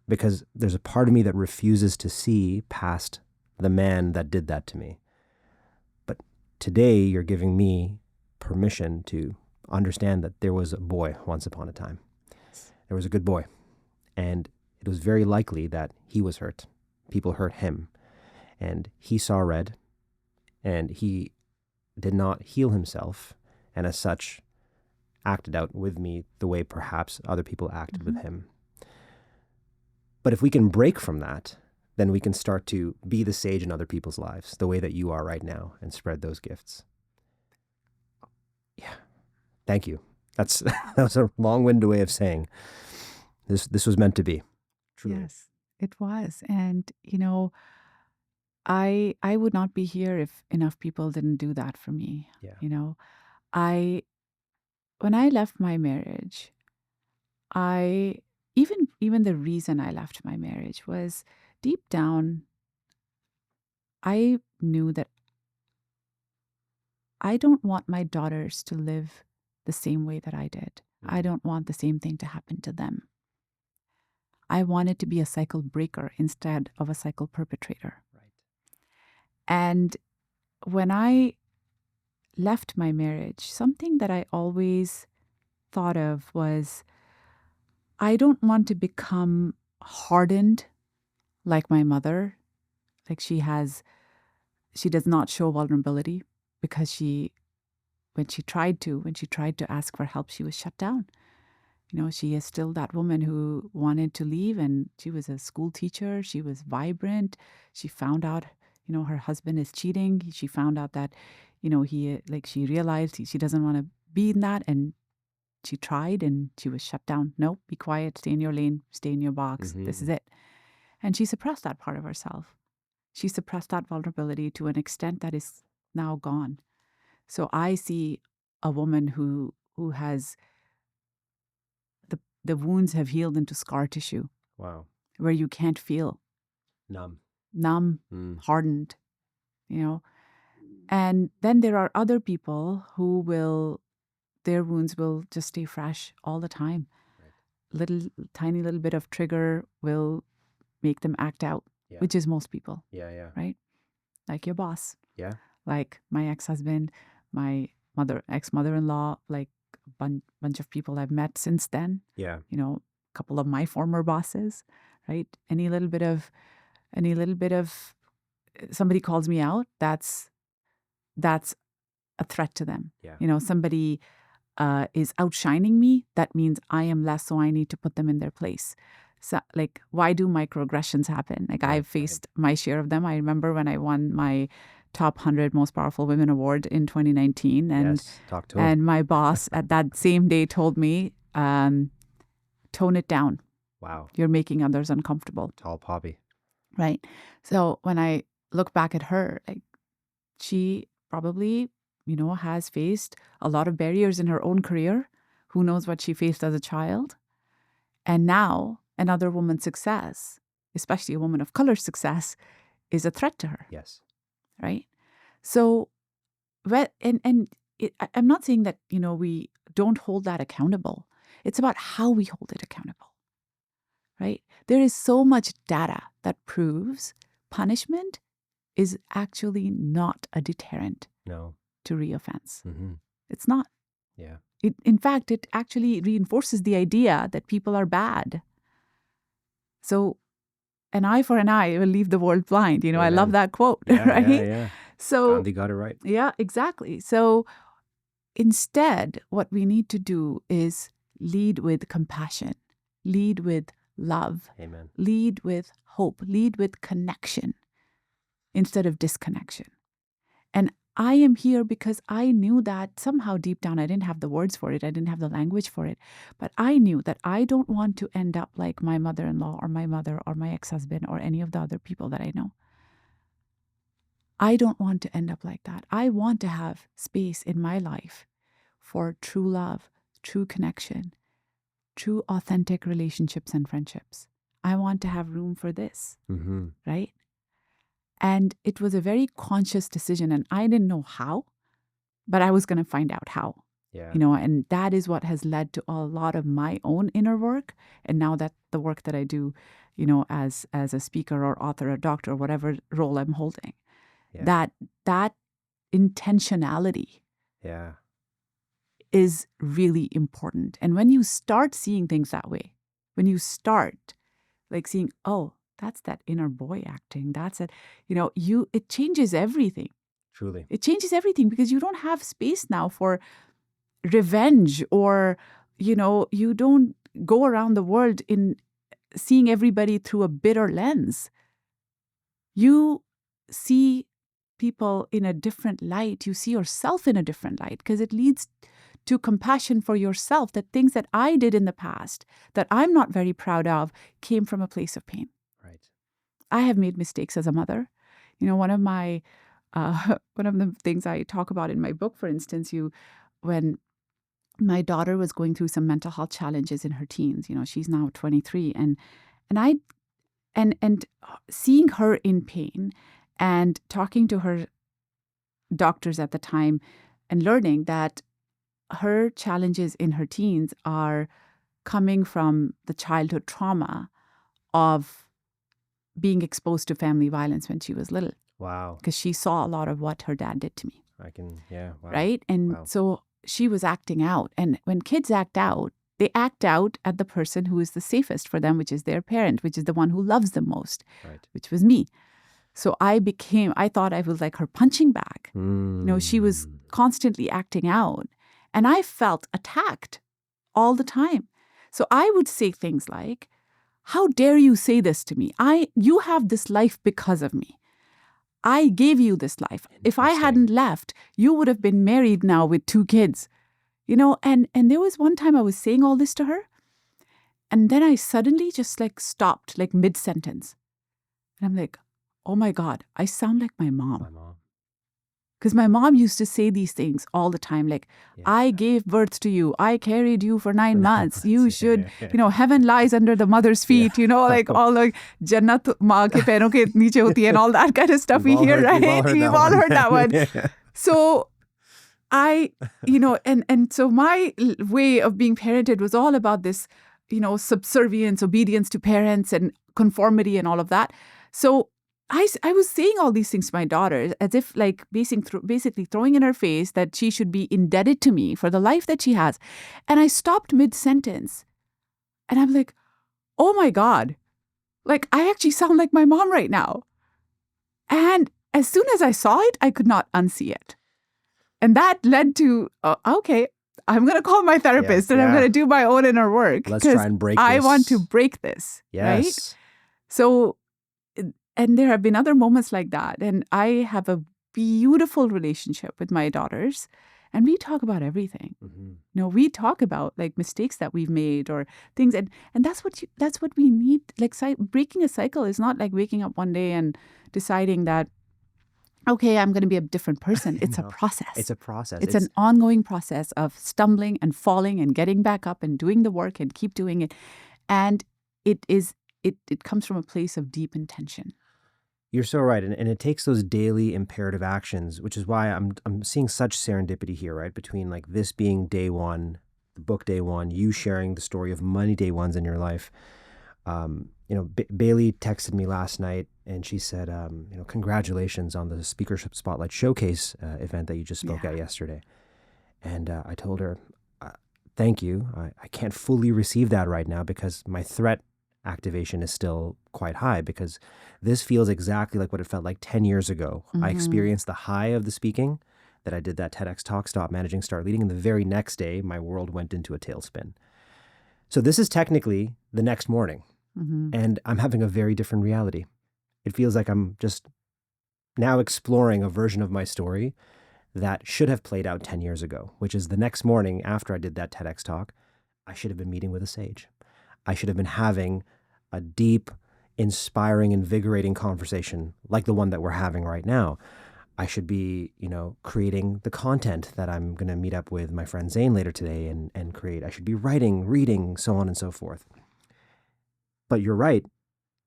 because there's a part of me that refuses to see past the man that did that to me. But today you're giving me permission to understand that there was a boy once upon a time. There was a good boy. And it was very likely that he was hurt. People hurt him. And he saw red. And he did not heal himself, and as such acted out with me the way perhaps other people acted with him. But if we can break from that, then we can start to be the sage in other people's lives, the way that you are right now, and spread those gifts. Yeah. Thank you. That was a long-winded way of saying this was meant to be. Truly. Yes, it was. And, I would not be here if enough people didn't do that for me. Yeah. When I left my marriage, even the reason I left my marriage was deep down, I knew that I don't want my daughters to live the same way that I did. I don't want the same thing to happen to them. I wanted to be a cycle breaker instead of a cycle perpetrator. Right. And when I left my marriage, something that I always thought of was, I don't want to become hardened like my mother. Like she does not show vulnerability because she when she tried to ask for help, she was shut down. She is still that woman who wanted to leave, and she was a school teacher. She was vibrant. She found out, her husband is cheating. She found out that, she realized she doesn't want to be in that, and she tried, and she was shut down. No, be quiet, stay in your lane, stay in your box. This is it. And she suppressed that part of herself. She suppressed that vulnerability to an extent that is now gone. So I see a woman who has the wounds have healed into scar tissue. Wow. Where you can't feel. Numb, hardened, And then there are other people who their wounds will just stay fresh all the time. Right. Tiny little bit of trigger will make them act out, which is most people. Yeah. Right? Like your boss. Yeah. Like my ex-husband, my ex-mother-in-law, like a bunch of people I've met since then. Yeah. A couple of my former bosses, right? Any little bit of somebody calls me out, that's a threat to them. Yeah. Somebody is outshining me, that means I am less, so I need to put them in their place. So, like, why do microaggressions happen? Like, I've faced my share of them. I remember when I won my Top 100 Most Powerful Women Award in 2019. And, yes, talk to him. And my boss at that same day told me, tone it down. Wow. You're making others uncomfortable. Tall poppy. Right. So when I look back at her, like, she probably, has faced a lot of barriers in her own career. Who knows what she faced as a child? And now another woman's success, especially a woman of color success, is a threat to her. Yes. Right? So, I'm not saying that, we don't hold that accountable. It's about how we hold it accountable. Right? There is so much data that proves punishment is actually not a deterrent to reoffense. Mm-hmm. It's not. Yeah. In fact, it actually reinforces the idea that people are bad. So, an eye for an eye will leave the world blind. I love that quote, right? Yeah. So Gandhi got it right. Yeah, exactly. So instead, what we need to do is lead with compassion, lead with love, Amen. Lead with hope, lead with connection instead of disconnection. And I am here because I knew that somehow deep down, I didn't have the words for it. I didn't have the language for it. But I knew that I don't want to end up like my mother-in-law or my mother or my ex-husband or any of the other people that I know. I don't want to end up like that. I want to have space in my life for true love, true connection, true authentic relationships and friendships. I want to have room for this, right? And it was a very conscious decision, and I didn't know how, but I was going to find out how. Yeah. And that is what has led to a lot of my own inner work. And now that the work that I do, as a speaker or author or doctor or whatever role I'm holding, that intentionality is really important. And when you start seeing things that way, when you start like seeing, oh, that's that inner boy acting, that's it, it changes everything. Truly. It changes everything because you don't have space now for revenge or, you don't go around the world in seeing everybody through a bitter lens. You see people in a different light. You see yourself in a different light because it leads to compassion for yourself, that things that I did in the past that I'm not very proud of came from a place of pain. Right. I have made mistakes as a mother. One of the things I talk about in my book, for instance, when my daughter was going through some mental health challenges in her teens, she's now 23, and seeing her in pain and talking to her doctors at the time and learning that her challenges in her teens are coming from the childhood trauma of being exposed to family violence when she was little. Wow. Because she saw a lot of what her dad did to me. Wow. Right? And so she was acting out. And when kids act out, they act out at the person who is the safest for them, which is their parent, which is the one who loves them most, which was me. So I thought I was like her punching bag. She was constantly acting out. And I felt attacked all the time. So I would say things like, how dare you say this to me? You have this life because of me. I gave you this life. If I hadn't left, you would have been married now with 2 kids. And there was one time I was saying all this to her, and then I suddenly just stopped mid-sentence. And I'm like, oh my God, I sound like my mom. Because my mom used to say these things all the time, I gave birth to you. I carried you for 9 months. You should, heaven lies under the mother's feet, all Jannat maa ke pairon ke niche hoti hai and all that kind of stuff we hear, right? We've all heard that one. So and so my way of being parented was all about this, subservience, obedience to parents and conformity and all of that. So I was saying all these things to my daughter as if basically throwing in her face that she should be indebted to me for the life that she has. And I stopped mid-sentence and I'm like, oh my God, I actually sound like my mom right now. And as soon as I saw it, I could not unsee it. And that led to, okay, I'm going to call my therapist and I'm going to do my own inner work. Let's try and break this. I want to break this. Yes. Right? So, and there have been other moments like that. And I have a beautiful relationship with my daughters. And we talk about everything. Mm-hmm. We talk about mistakes that we've made or things. And that's what we need. Breaking a cycle is not waking up one day and deciding that, okay, I'm going to be a different person. It's No, a process. It's a process. It's an ongoing process of stumbling and falling and getting back up and doing the work and keep doing it. And it comes from a place of deep intention. You're so right. And it takes those daily imperative actions, which is why I'm seeing such serendipity here, right? Between this being day one, the book day one, you sharing the story of many day ones in your life. Bailey texted me last night and she said, congratulations on the Speakership Spotlight Showcase event that you just spoke at yesterday. And I told her, thank you. I can't fully receive that right now because my threat activation is still quite high, because this feels exactly like what it felt like 10 years ago. Mm-hmm. I experienced the high of the speaking, that I did that TEDx talk, Stop Managing, Start Leading, and the very next day, my world went into a tailspin. So this is technically the next morning, and I'm having a very different reality. It feels like I'm just now exploring a version of my story that should have played out 10 years ago, which is the next morning after I did that TEDx talk, I should have been meeting with a sage. I should have been having a deep, inspiring, invigorating conversation like the one that we're having right now. I should be, creating the content that I'm going to meet up with my friend Zane later today and create. I should be writing, reading, so on and so forth. But you're right.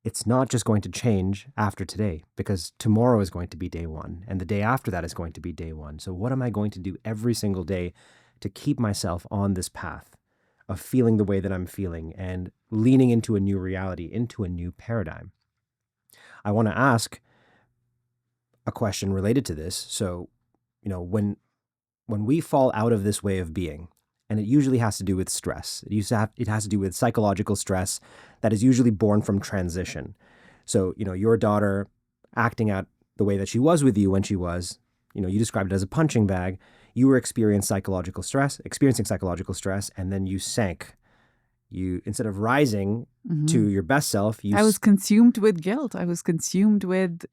It's not just going to change after today, because tomorrow is going to be day one and the day after that is going to be day one. So what am I going to do every single day to keep myself on this path of feeling the way that I'm feeling and leaning into a new reality, into a new paradigm? I want to ask a question related to this. So, when we fall out of this way of being, and it usually has to do with stress. It has to do with psychological stress that is usually born from transition. So, your daughter acting out the way that she was with you when she was, you described it as a punching bag. You were experiencing psychological stress, and then you sank. You, instead of rising to your best self, I was consumed with guilt. I was consumed with,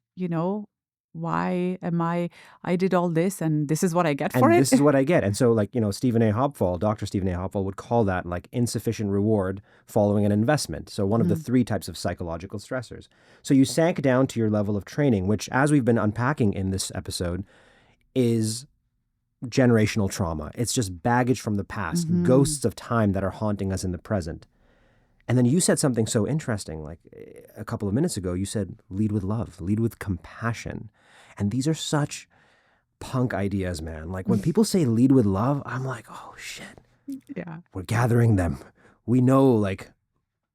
why am I did all this and this is what I get for it. And this is what I get. And so Dr. Stephen A. Hopfall would call that insufficient reward following an investment. So one of the 3 types of psychological stressors. So you sank down to your level of training, which, as we've been unpacking in this episode, is generational trauma. It's just baggage from the past, ghosts of time that are haunting us in the present. And then you said something so interesting, a couple of minutes ago. You said, lead with love, lead with compassion. And these are such punk ideas, man. When people say lead with love, I'm like, oh shit. Yeah. We're gathering them. We know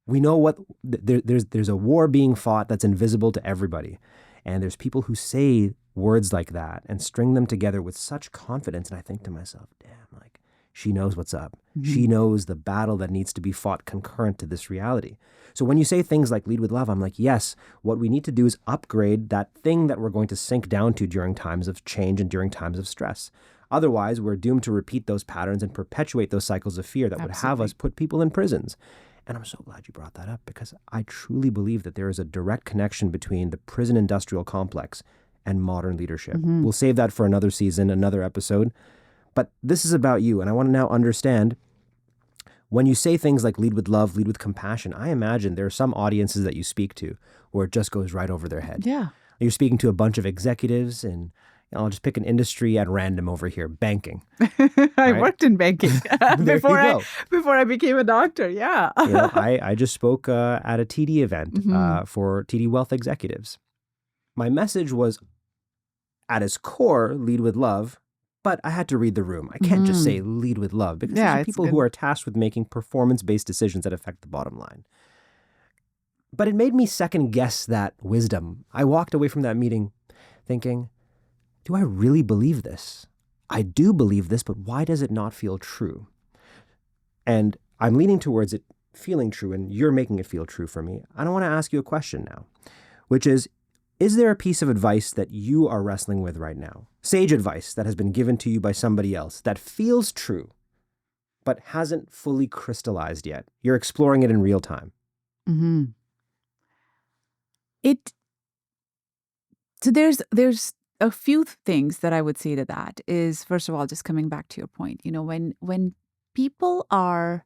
what, there's a war being fought that's invisible to everybody. And there's people who say words like that and string them together with such confidence. And I think to myself, damn, she knows what's up. She knows the battle that needs to be fought concurrent to this reality. So when you say things like lead with love, I'm like, yes, what we need to do is upgrade that thing that we're going to sink down to during times of change and during times of stress. Otherwise, we're doomed to repeat those patterns and perpetuate those cycles of fear that would have us put people in prisons. And I'm so glad you brought that up, because I truly believe that there is a direct connection between the prison industrial complex and modern leadership. We'll save that for another season, another episode. But this is about you, and I want to now understand, when you say things like lead with love, lead with compassion, I imagine there are some audiences that you speak to where it just goes right over their head. Yeah. You're speaking to a bunch of executives, and I'll just pick an industry at random over here, banking. I worked in banking before I became a doctor. Yeah. I just spoke at a TD event for TD Wealth executives. My message was, at its core, lead with love, but I had to read the room. I can't just say lead with love, because these are people who are tasked with making performance-based decisions that affect the bottom line. But it made me second guess that wisdom. I walked away from that meeting thinking, do I really believe this? I do believe this, but why does it not feel true? And I'm leaning towards it feeling true, and you're making it feel true for me. I want to ask you a question now, which is there a piece of advice that you are wrestling with right now? Sage advice that has been given to you by somebody else that feels true, but hasn't fully crystallized yet. You're exploring it in real time. So there's a few things that I would say to that is, first of all, just coming back to your point, when people are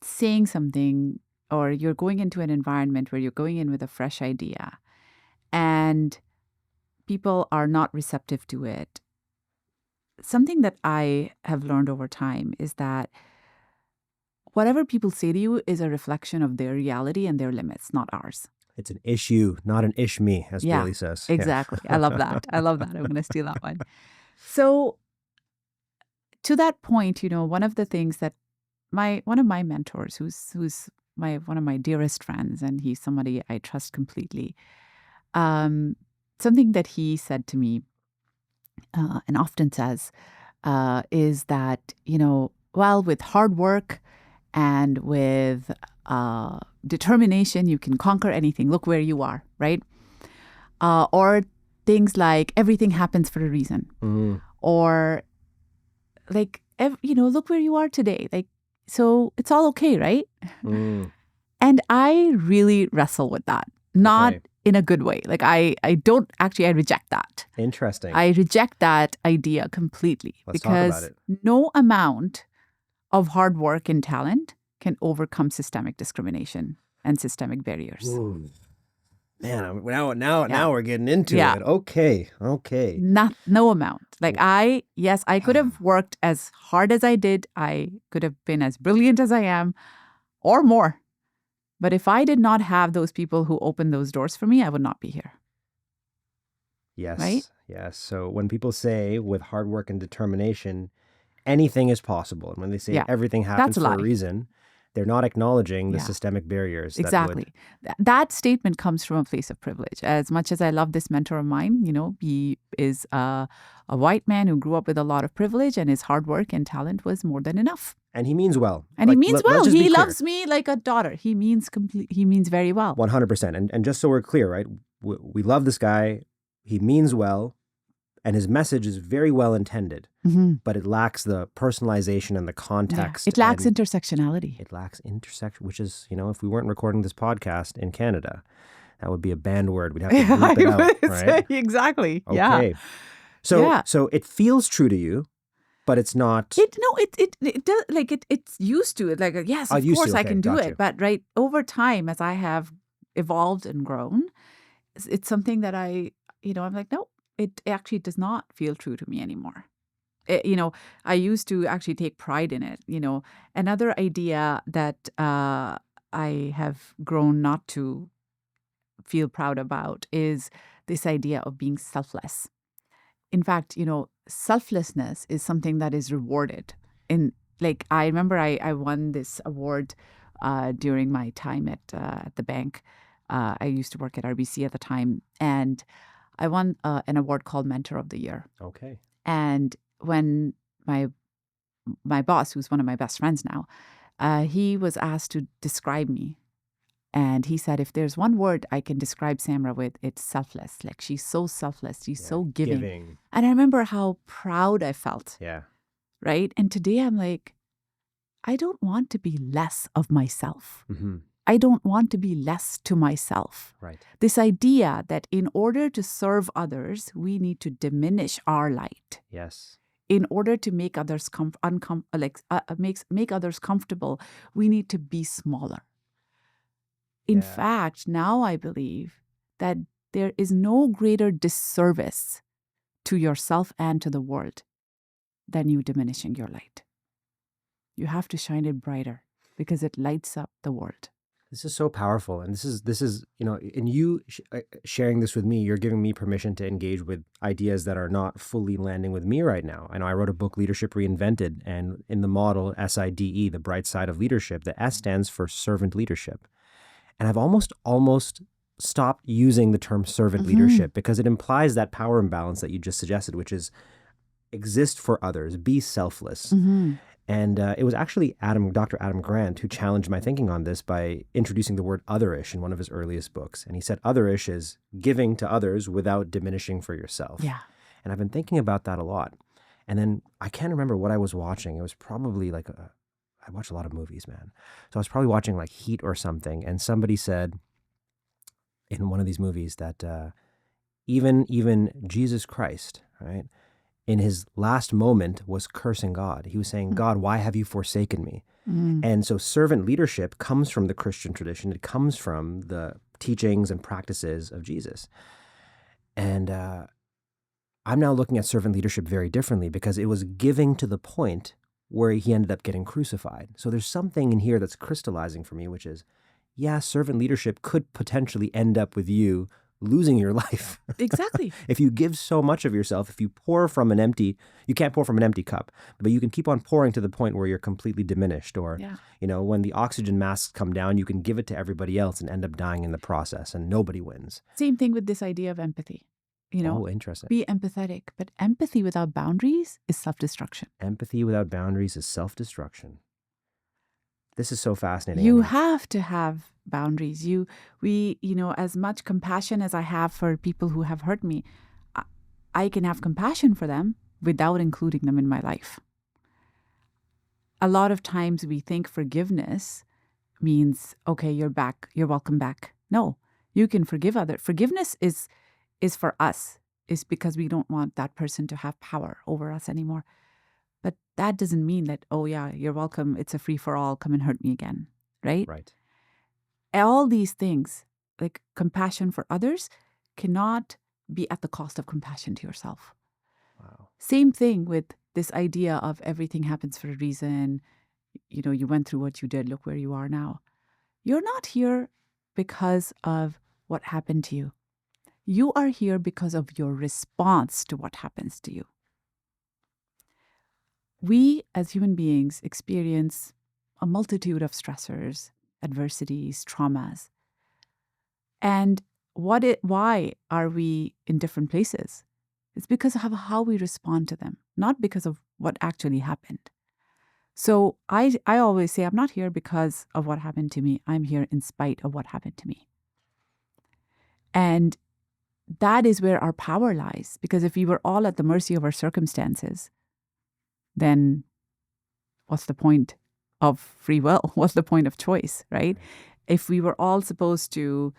saying something, or you're going into an environment where you're going in with a fresh idea and people are not receptive to it, something that I have learned over time is that whatever people say to you is a reflection of their reality and their limits, not ours. It's an issue, not an ish me, as Billy says. Exactly. I love that. I'm going to steal that one. So to that point, one of the things that one of my mentors, who's one of my dearest friends, and he's somebody I trust completely, something that he said to me and often says is that, well, with hard work and with determination, you can conquer anything. Look where you are, right? Or things like everything happens for a reason. Or like, look where you are today. Like, so it's all okay, right? And I really wrestle with that. Not in a good way. Like I reject that. Interesting. I reject that idea completely. Let's talk about it. No amount of hard work and talent can overcome systemic discrimination and systemic barriers. Ooh. Man, now we're getting into it. Okay. No amount. Like I could have worked as hard as I did. I could have been as brilliant as I am, or more. But if I did not have those people who opened those doors for me, I would not be here. Yes. Right? Yes. So when people say with hard work and determination, anything is possible, and when they say everything happens for a reason, they're not acknowledging the systemic barriers. Exactly. That statement comes from a place of privilege. As much as I love this mentor of mine, he is a white man who grew up with a lot of privilege, and his hard work and talent was more than enough. And he means well. And he means well. He loves me like a daughter. He means very well. 100%. And just so we're clear, right? We love this guy. He means well. And his message is very well intended, but it lacks the personalization and the context. It lacks intersectionality. It lacks intersection, which is, if we weren't recording this podcast in Canada, that would be a banned word. We'd have to bleep it out, right? Exactly. Okay. Yeah. So it feels true to you, but it's not. It does, like it's used to it. Like, yes, of course I can do it. But right over time, as I have evolved and grown, it's something that I'm like, no. It actually does not feel true to me anymore. I used to actually take pride in it. Another idea that I have grown not to feel proud about is this idea of being selfless. In fact, selflessness is something that is rewarded. I remember I won this award during my time at the bank. I used to work at RBC at the time, and I won an award called Mentor of the Year. Okay. And when my boss, who's one of my best friends now, he was asked to describe me, And he said, if there's one word I can describe Samra with, it's selfless. Like, she's so selfless. She's so giving. And I remember how proud I felt. Yeah. Right. And today I'm like, I don't want to be less of myself. Mm-hmm. I don't want to be less to myself. Right. This idea that in order to serve others, we need to diminish our light. Yes. In order to make others make others comfortable, we need to be smaller. In fact, now I believe that there is no greater disservice to yourself and to the world than you diminishing your light. You have to shine it brighter because it lights up the world. This is so powerful. And this is, in you sharing this with me, you're giving me permission to engage with ideas that are not fully landing with me right now. I know I wrote a book, Leadership Reinvented, and in the model SIDE, the bright side of leadership, the S stands for servant leadership. And I've almost stopped using the term servant leadership because it implies that power imbalance that you just suggested, which is exist for others, be selfless. And it was actually Dr. Adam Grant, who challenged my thinking on this by introducing the word otherish in one of his earliest books. And he said otherish is giving to others without diminishing for yourself. Yeah. And I've been thinking about that a lot. And then I can't remember what I was watching. It was probably like I watch a lot of movies, man. So I was probably watching like Heat or something, and somebody said in one of these movies that even Jesus Christ, right, in his last moment was cursing God. He was saying, God, why have you forsaken me? And so servant leadership comes from the Christian tradition. It comes from the teachings and practices of Jesus. And I'm now looking at servant leadership very differently because it was giving to the point where he ended up getting crucified. So there's something in here that's crystallizing for me, which is, yeah, servant leadership could potentially end up with you losing your life. Exactly. If you give so much of yourself, if you pour from an empty, you can't pour from an empty cup, but you can keep on pouring to the point where you're completely diminished. Or, when the oxygen masks come down, you can give it to everybody else and end up dying in the process, and nobody wins. Same thing with this idea of empathy. Oh, interesting. Be empathetic, but empathy without boundaries is self-destruction. Empathy without boundaries is self-destruction. This is so fascinating. You have to have boundaries. As much compassion as I have for people who have hurt me, I can have compassion for them without including them in my life. A lot of times we think forgiveness means, okay, you're back, you're welcome back. No, you can forgive others. Forgiveness is for us, is because we don't want that person to have power over us anymore. But that doesn't mean that, oh yeah, you're welcome, it's a free-for-all, come and hurt me again, right? Right. All these things, like compassion for others, cannot be at the cost of compassion to yourself. Wow. Same thing with this idea of everything happens for a reason. You went through what you did, look where you are now. You're not here because of what happened to you. You are here because of your response to what happens to you. We, as human beings, experience a multitude of stressors, adversities, traumas. And why are we in different places? It's because of how we respond to them, not because of what actually happened. So I always say, I'm not here because of what happened to me. I'm here in spite of what happened to me. And that is where our power lies. Because if we were all at the mercy of our circumstances, then what's the point of free will? What's the point of choice, right? If we were all supposed to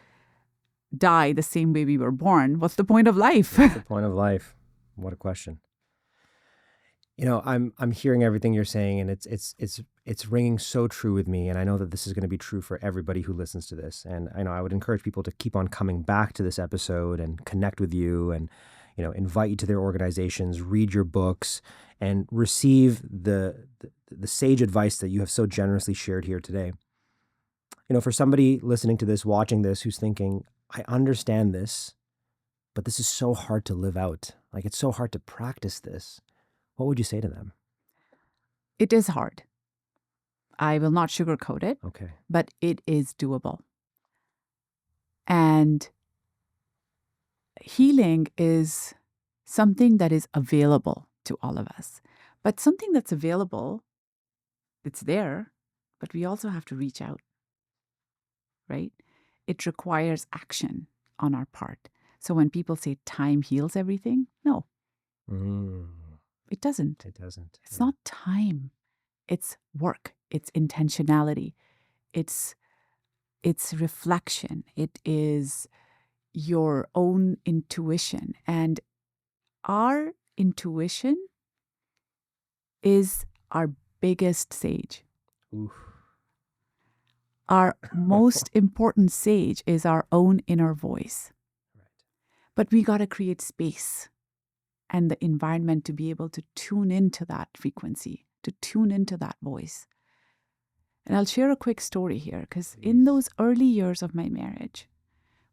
die the same way we were born, what's the point of life? What's the point of life? What a question. I'm hearing everything you're saying, and it's ringing so true with me. And I know that this is going to be true for everybody who listens to this. And I know I would encourage people to keep on coming back to this episode and connect with you, and invite you to their organizations, read your books, and receive the sage advice that you have so generously shared here today. For somebody listening to this, watching this, who's thinking, I understand this, but this is so hard to live out. Like, it's so hard to practice this. What would you say to them? It is hard. I will not sugarcoat it. Okay. But it is doable. And healing is something that is available to all of us. But something that's available, it's there, but we also have to reach out. right? It requires action on our part. So when people say time heals everything, no, it doesn't. It doesn't. It's not time. It's work. It's intentionality. It's reflection. It is your own intuition. And our intuition is our biggest sage. Oof. Our most important sage is our own inner voice. Right. But we got to create space and the environment to be able to tune into that frequency, to tune into that voice. And I'll share a quick story here, because in those early years of my marriage,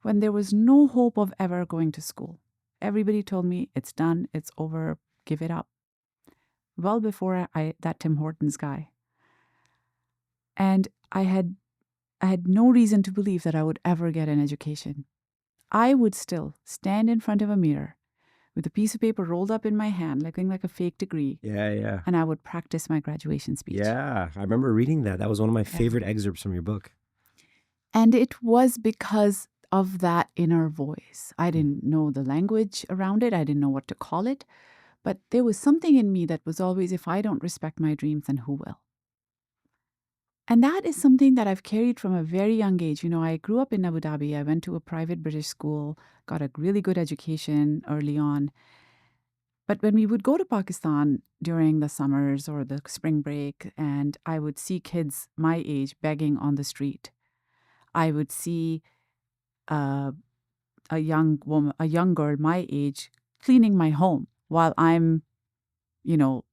when there was no hope of ever going to school, everybody told me, it's done, it's over, give it up. Well before that Tim Hortons guy. And I had no reason to believe that I would ever get an education. I would still stand in front of a mirror with a piece of paper rolled up in my hand, looking like a fake degree. Yeah. And I would practice my graduation speech. Yeah, I remember reading that. That was one of my favorite excerpts from your book. And it was because of that inner voice. I didn't know the language around it. I didn't know what to call it. But there was something in me that was always, if I don't respect my dreams, then who will? And that is something that I've carried from a very young age. You know, I grew up in Abu Dhabi. I went to a private British school, got a really good education early on. But when we would go to Pakistan during the summers or the spring break, and I would see kids my age begging on the street, I would see a young girl my age cleaning my home while I'm,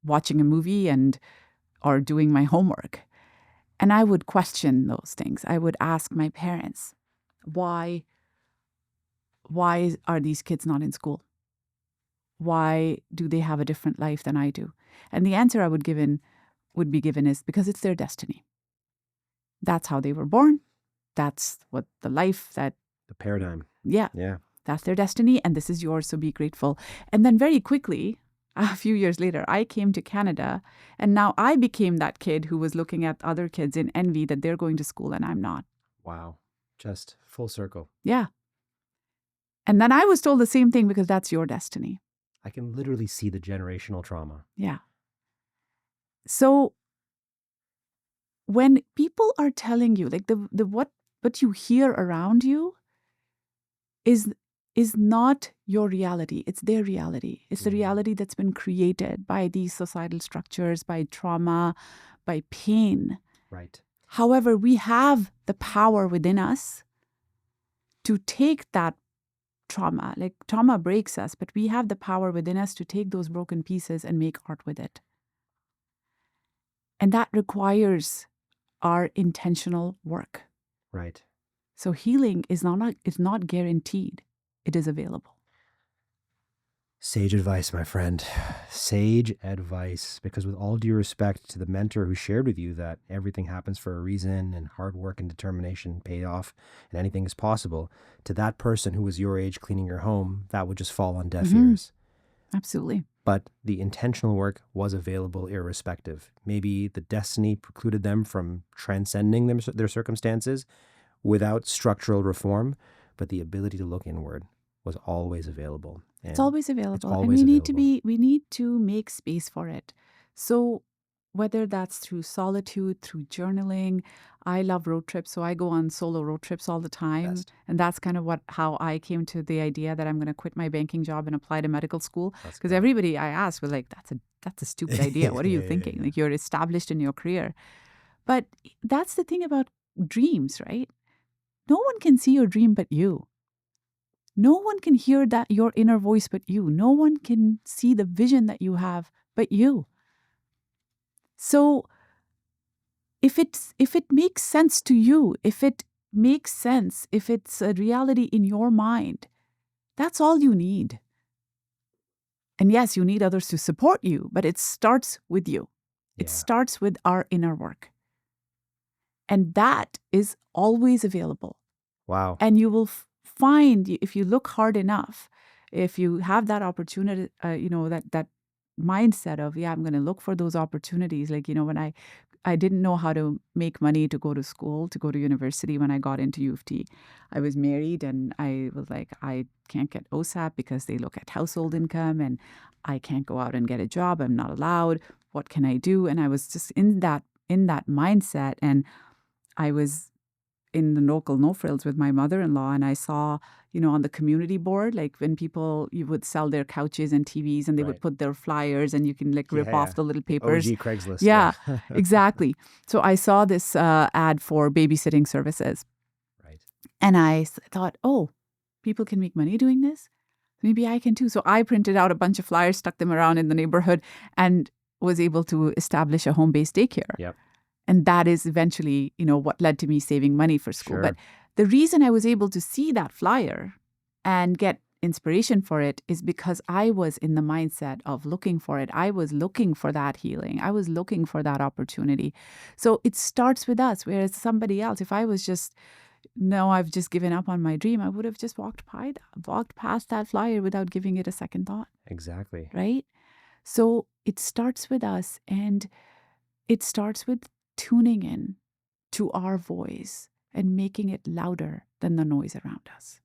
watching a movie or doing my homework. And I would question those things. I would ask my parents, why are these kids not in school? Why do they have a different life than I do? And the answer I would be given is because it's their destiny. That's how they were born. That's what the paradigm. Yeah. Yeah. That's their destiny, and this is yours, so be grateful. And then very quickly, a few years later, I came to Canada, and now I became that kid who was looking at other kids in envy that they're going to school and I'm not. Wow. Just full circle. Yeah. And then I was told the same thing, because that's your destiny. I can literally see the generational trauma. Yeah. So when people are telling you, like what you hear around you is not your reality. It's their reality. It's the reality that's been created by these societal structures, by trauma, by pain. Right. However, we have the power within us to take that trauma. Like, trauma breaks us, but we have the power within us to take those broken pieces and make art with it. And that requires our intentional work. Right. So healing is not guaranteed. It is available. Sage advice, my friend. Sage advice. Because with all due respect to the mentor who shared with you that everything happens for a reason and hard work and determination pay off and anything is possible, to that person who was your age cleaning your home, that would just fall on deaf ears. Absolutely. But the intentional work was available irrespective. Maybe the destiny precluded them from transcending their circumstances without structural reform, but the ability to look inward was always available. It's always available. It's always and we available. we need to make space for it. So whether that's through solitude, through journaling, I love road trips, so I go on solo road trips all the time. Best. And that's kind of how I came to the idea that I'm going to quit my banking job and apply to medical school. Because everybody I asked was like, that's a stupid idea. What are you thinking? Like, you're established in your career. But that's the thing about dreams, right? No one can see your dream but you. No one can hear your inner voice but you. No one can see the vision that you have but you. So if it makes sense to you, if it's a reality in your mind, that's all you need. And yes, you need others to support you, but it starts with you. It starts with our inner work. And that is always available. Wow. And you will find, if you look hard enough, if you have that opportunity, that mindset of, yeah, I'm going to look for those opportunities. Like, when I didn't know how to make money to go to school, to go to university when I got into U of T. I was married and I was like, I can't get OSAP because they look at household income and I can't go out and get a job. I'm not allowed. What can I do? And I was just in that mindset. And I was in the local No Frills with my mother-in-law, and I saw, on the community board, like when you would sell their couches and TVs and they would Right. put their flyers and you can like rip Yeah, off yeah. the little papers. OG Craigslist. Yeah, Yeah. exactly. So I saw this ad for babysitting services Right. and I thought, oh, people can make money doing this. Maybe I can too. So I printed out a bunch of flyers, stuck them around in the neighborhood, and was able to establish a home-based daycare. Yep. And that is eventually, what led to me saving money for school. Sure. But the reason I was able to see that flyer and get inspiration for it is because I was in the mindset of looking for it. I was looking for that healing. I was looking for that opportunity. So it starts with us, whereas somebody else, if I was just, no, I've just given up on my dream, I would have just walked past that flyer without giving it a second thought. Exactly. Right? So it starts with us, and it starts with tuning in to our voice and making it louder than the noise around us.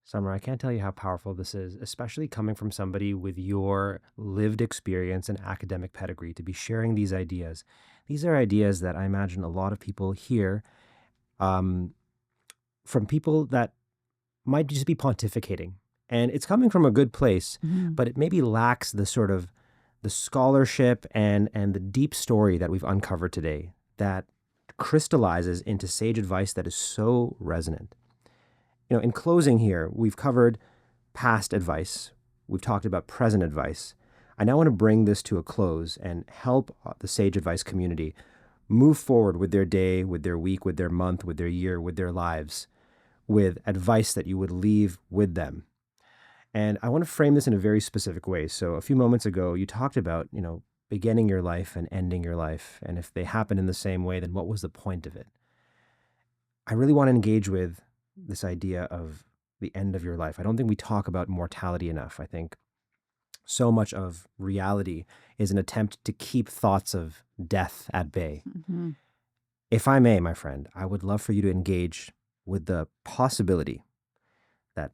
Samra, I can't tell you how powerful this is, especially coming from somebody with your lived experience and academic pedigree to be sharing these ideas. These are ideas that I imagine a lot of people hear from people that might just be pontificating. And it's coming from a good place, but it maybe lacks the sort of the scholarship and the deep story that we've uncovered today that crystallizes into sage advice that is so resonant. In closing here, we've covered past advice. We've talked about present advice. I now want to bring this to a close and help the sage advice community move forward with their day, with their week, with their month, with their year, with their lives, with advice that you would leave with them. And I want to frame this in a very specific way. So a few moments ago, you talked about, beginning your life and ending your life. And if they happen in the same way, then what was the point of it? I really want to engage with this idea of the end of your life. I don't think we talk about mortality enough. I think so much of reality is an attempt to keep thoughts of death at bay. Mm-hmm. If I may, my friend, I would love for you to engage with the possibility that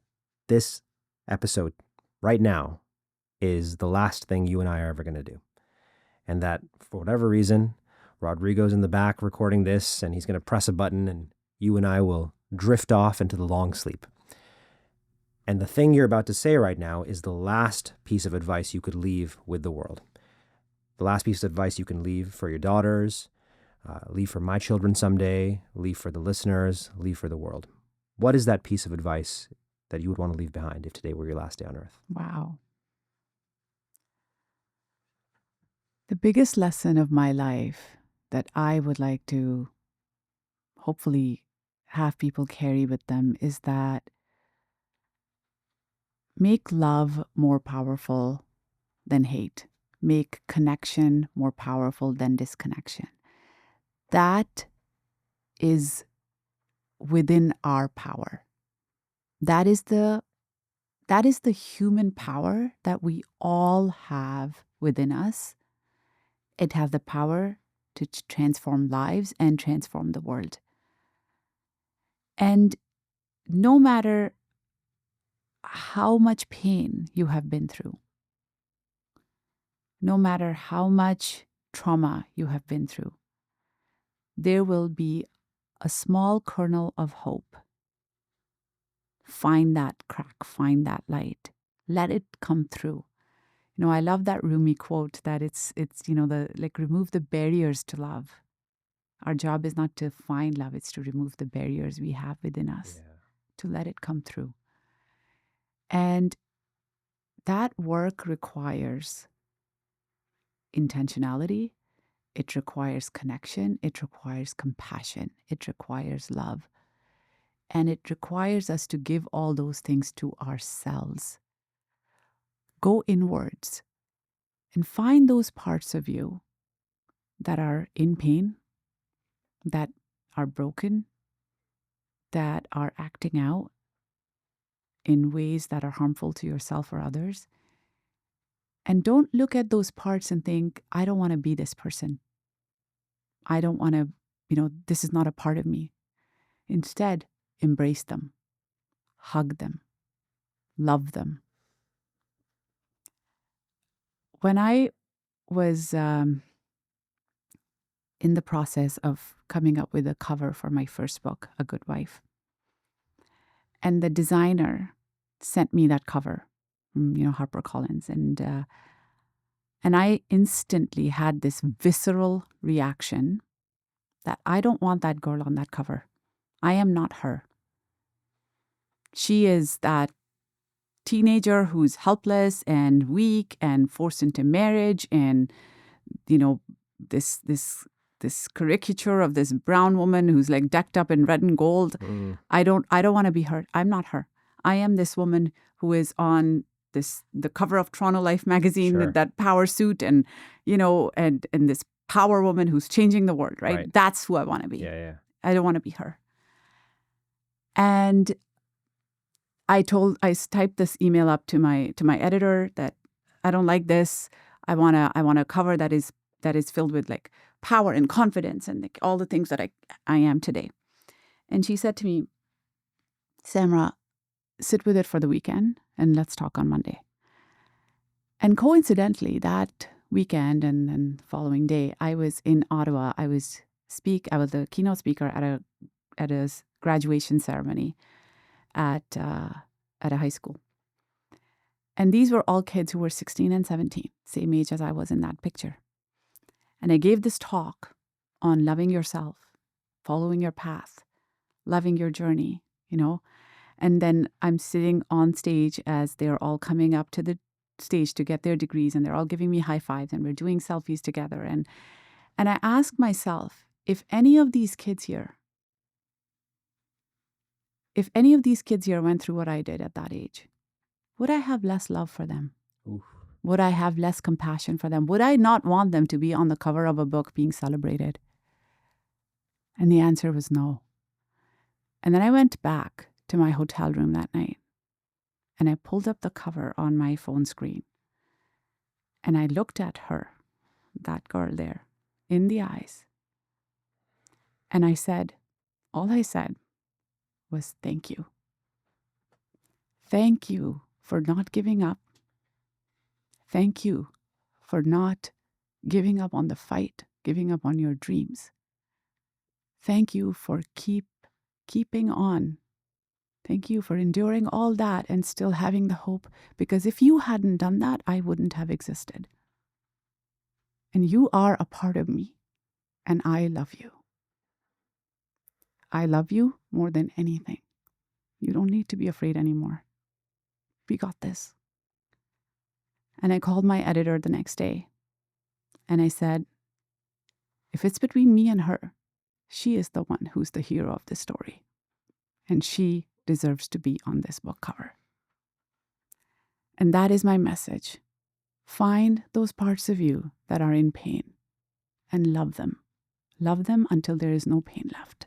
this episode right now is the last thing you and I are ever going to do. And that for whatever reason, Rodrigo's in the back recording this and he's going to press a button and you and I will drift off into the long sleep. And the thing you're about to say right now is the last piece of advice you could leave with the world. The last piece of advice you can leave for your daughters, leave for my children someday, leave for the listeners, leave for the world. What is that piece of advice that you would want to leave behind if today were your last day on earth? Wow. The biggest lesson of my life that I would like to hopefully have people carry with them is that make love more powerful than hate. Make connection more powerful than disconnection. That is within our power. That is the human power that we all have within us. It has the power to transform lives and transform the world. And no matter how much pain you have been through, no matter how much trauma you have been through, there will be a small kernel of hope. Find that crack, find that light. Let it come through. I love that Rumi quote that it's remove the barriers to love. Our job is not to find love, it's to remove the barriers we have within us, to let it come through. And that work requires intentionality, it requires connection, it requires compassion, it requires love. And it requires us to give all those things to ourselves. Go inwards and find those parts of you that are in pain, that are broken, that are acting out in ways that are harmful to yourself or others. And don't look at those parts and think, I don't want to be this person. I don't want to, this is not a part of me. Instead, embrace them, hug them, love them. When I was in the process of coming up with a cover for my first book, A Good Wife, and the designer sent me that cover from, HarperCollins, and I instantly had this visceral reaction that I don't want that girl on that cover. I am not her. She is that teenager who's helpless and weak and forced into marriage, and this caricature of this brown woman who's like decked up in red and gold. I don't want to be her. I'm not her. I am this woman who is on the cover of Toronto Life magazine with that power suit, and and this power woman who's changing the world, right? That's who I want to be. Yeah. I don't want to be her. And I typed this email up to my editor that I don't like this. I want a cover that is filled with like power and confidence and like all the things that I am today. And she said to me, Samra, sit with it for the weekend and let's talk on Monday. And coincidentally, that weekend and then the following day, I was in Ottawa. I was the keynote speaker at a graduation ceremony at a high school. And these were all kids who were 16 and 17, same age as I was in that picture. And I gave this talk on loving yourself, following your path, loving your journey, And then I'm sitting on stage as they're all coming up to the stage to get their degrees, and they're all giving me high fives, and we're doing selfies together. And I asked myself, if any of these kids here went through what I did at that age, would I have less love for them? Oof. Would I have less compassion for them? Would I not want them to be on the cover of a book being celebrated? And the answer was no. And then I went back to my hotel room that night, and I pulled up the cover on my phone screen, and I looked at her, that girl there, in the eyes. And all I said was, thank you. Thank you for not giving up. Thank you for not giving up on the fight, giving up on your dreams. Thank you for keeping on. Thank you for enduring all that and still having the hope, because if you hadn't done that, I wouldn't have existed. And you are a part of me, and I love you. I love you more than anything. You don't need to be afraid anymore. We got this. And I called my editor the next day, and I said, if it's between me and her, she is the one who's the hero of this story, and she deserves to be on this book cover. And that is my message. Find those parts of you that are in pain and love them. Love them until there is no pain left.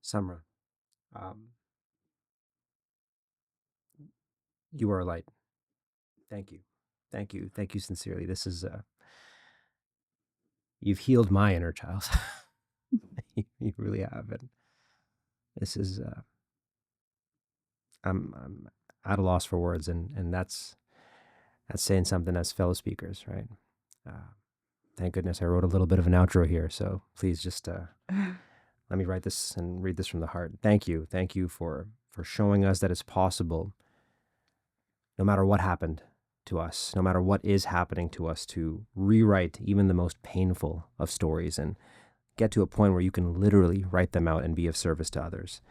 Samra, you are a light. Thank you. Thank you. Thank you sincerely. This is, you've healed my inner child. You really have. And this is, I'm at a loss for words, and that's saying something as fellow speakers, right? Thank goodness I wrote a little bit of an outro here, so please just let me write this and read this from the heart. Thank you for showing us that it's possible, no matter what happened to us, no matter what is happening to us, to rewrite even the most painful of stories and get to a point where you can literally write them out and be of service to others.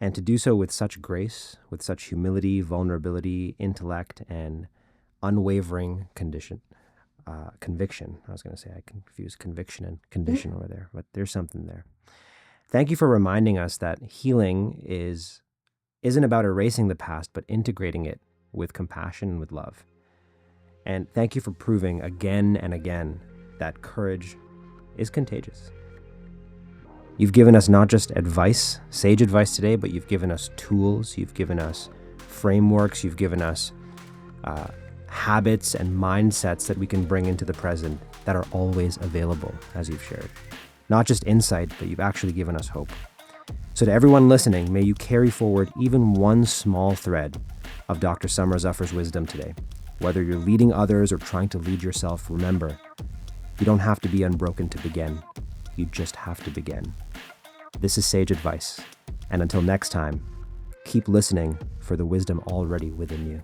And to do so with such grace, with such humility, vulnerability, intellect, and unwavering conviction. I was going to say I confused conviction and condition over there, but there's something there. Thank you for reminding us that healing isn't about erasing the past, but integrating it with compassion and with love. And thank you for proving again and again that courage is contagious. You've given us not just advice, sage advice today, but you've given us tools, you've given us frameworks, you've given us habits and mindsets that we can bring into the present that are always available, as you've shared. Not just insight, but you've actually given us hope. So to everyone listening, may you carry forward even one small thread of Dr. Samra Zafar's wisdom today. Whether you're leading others or trying to lead yourself, remember, you don't have to be unbroken to begin. You just have to begin. This is sage advice. And until next time, keep listening for the wisdom already within you.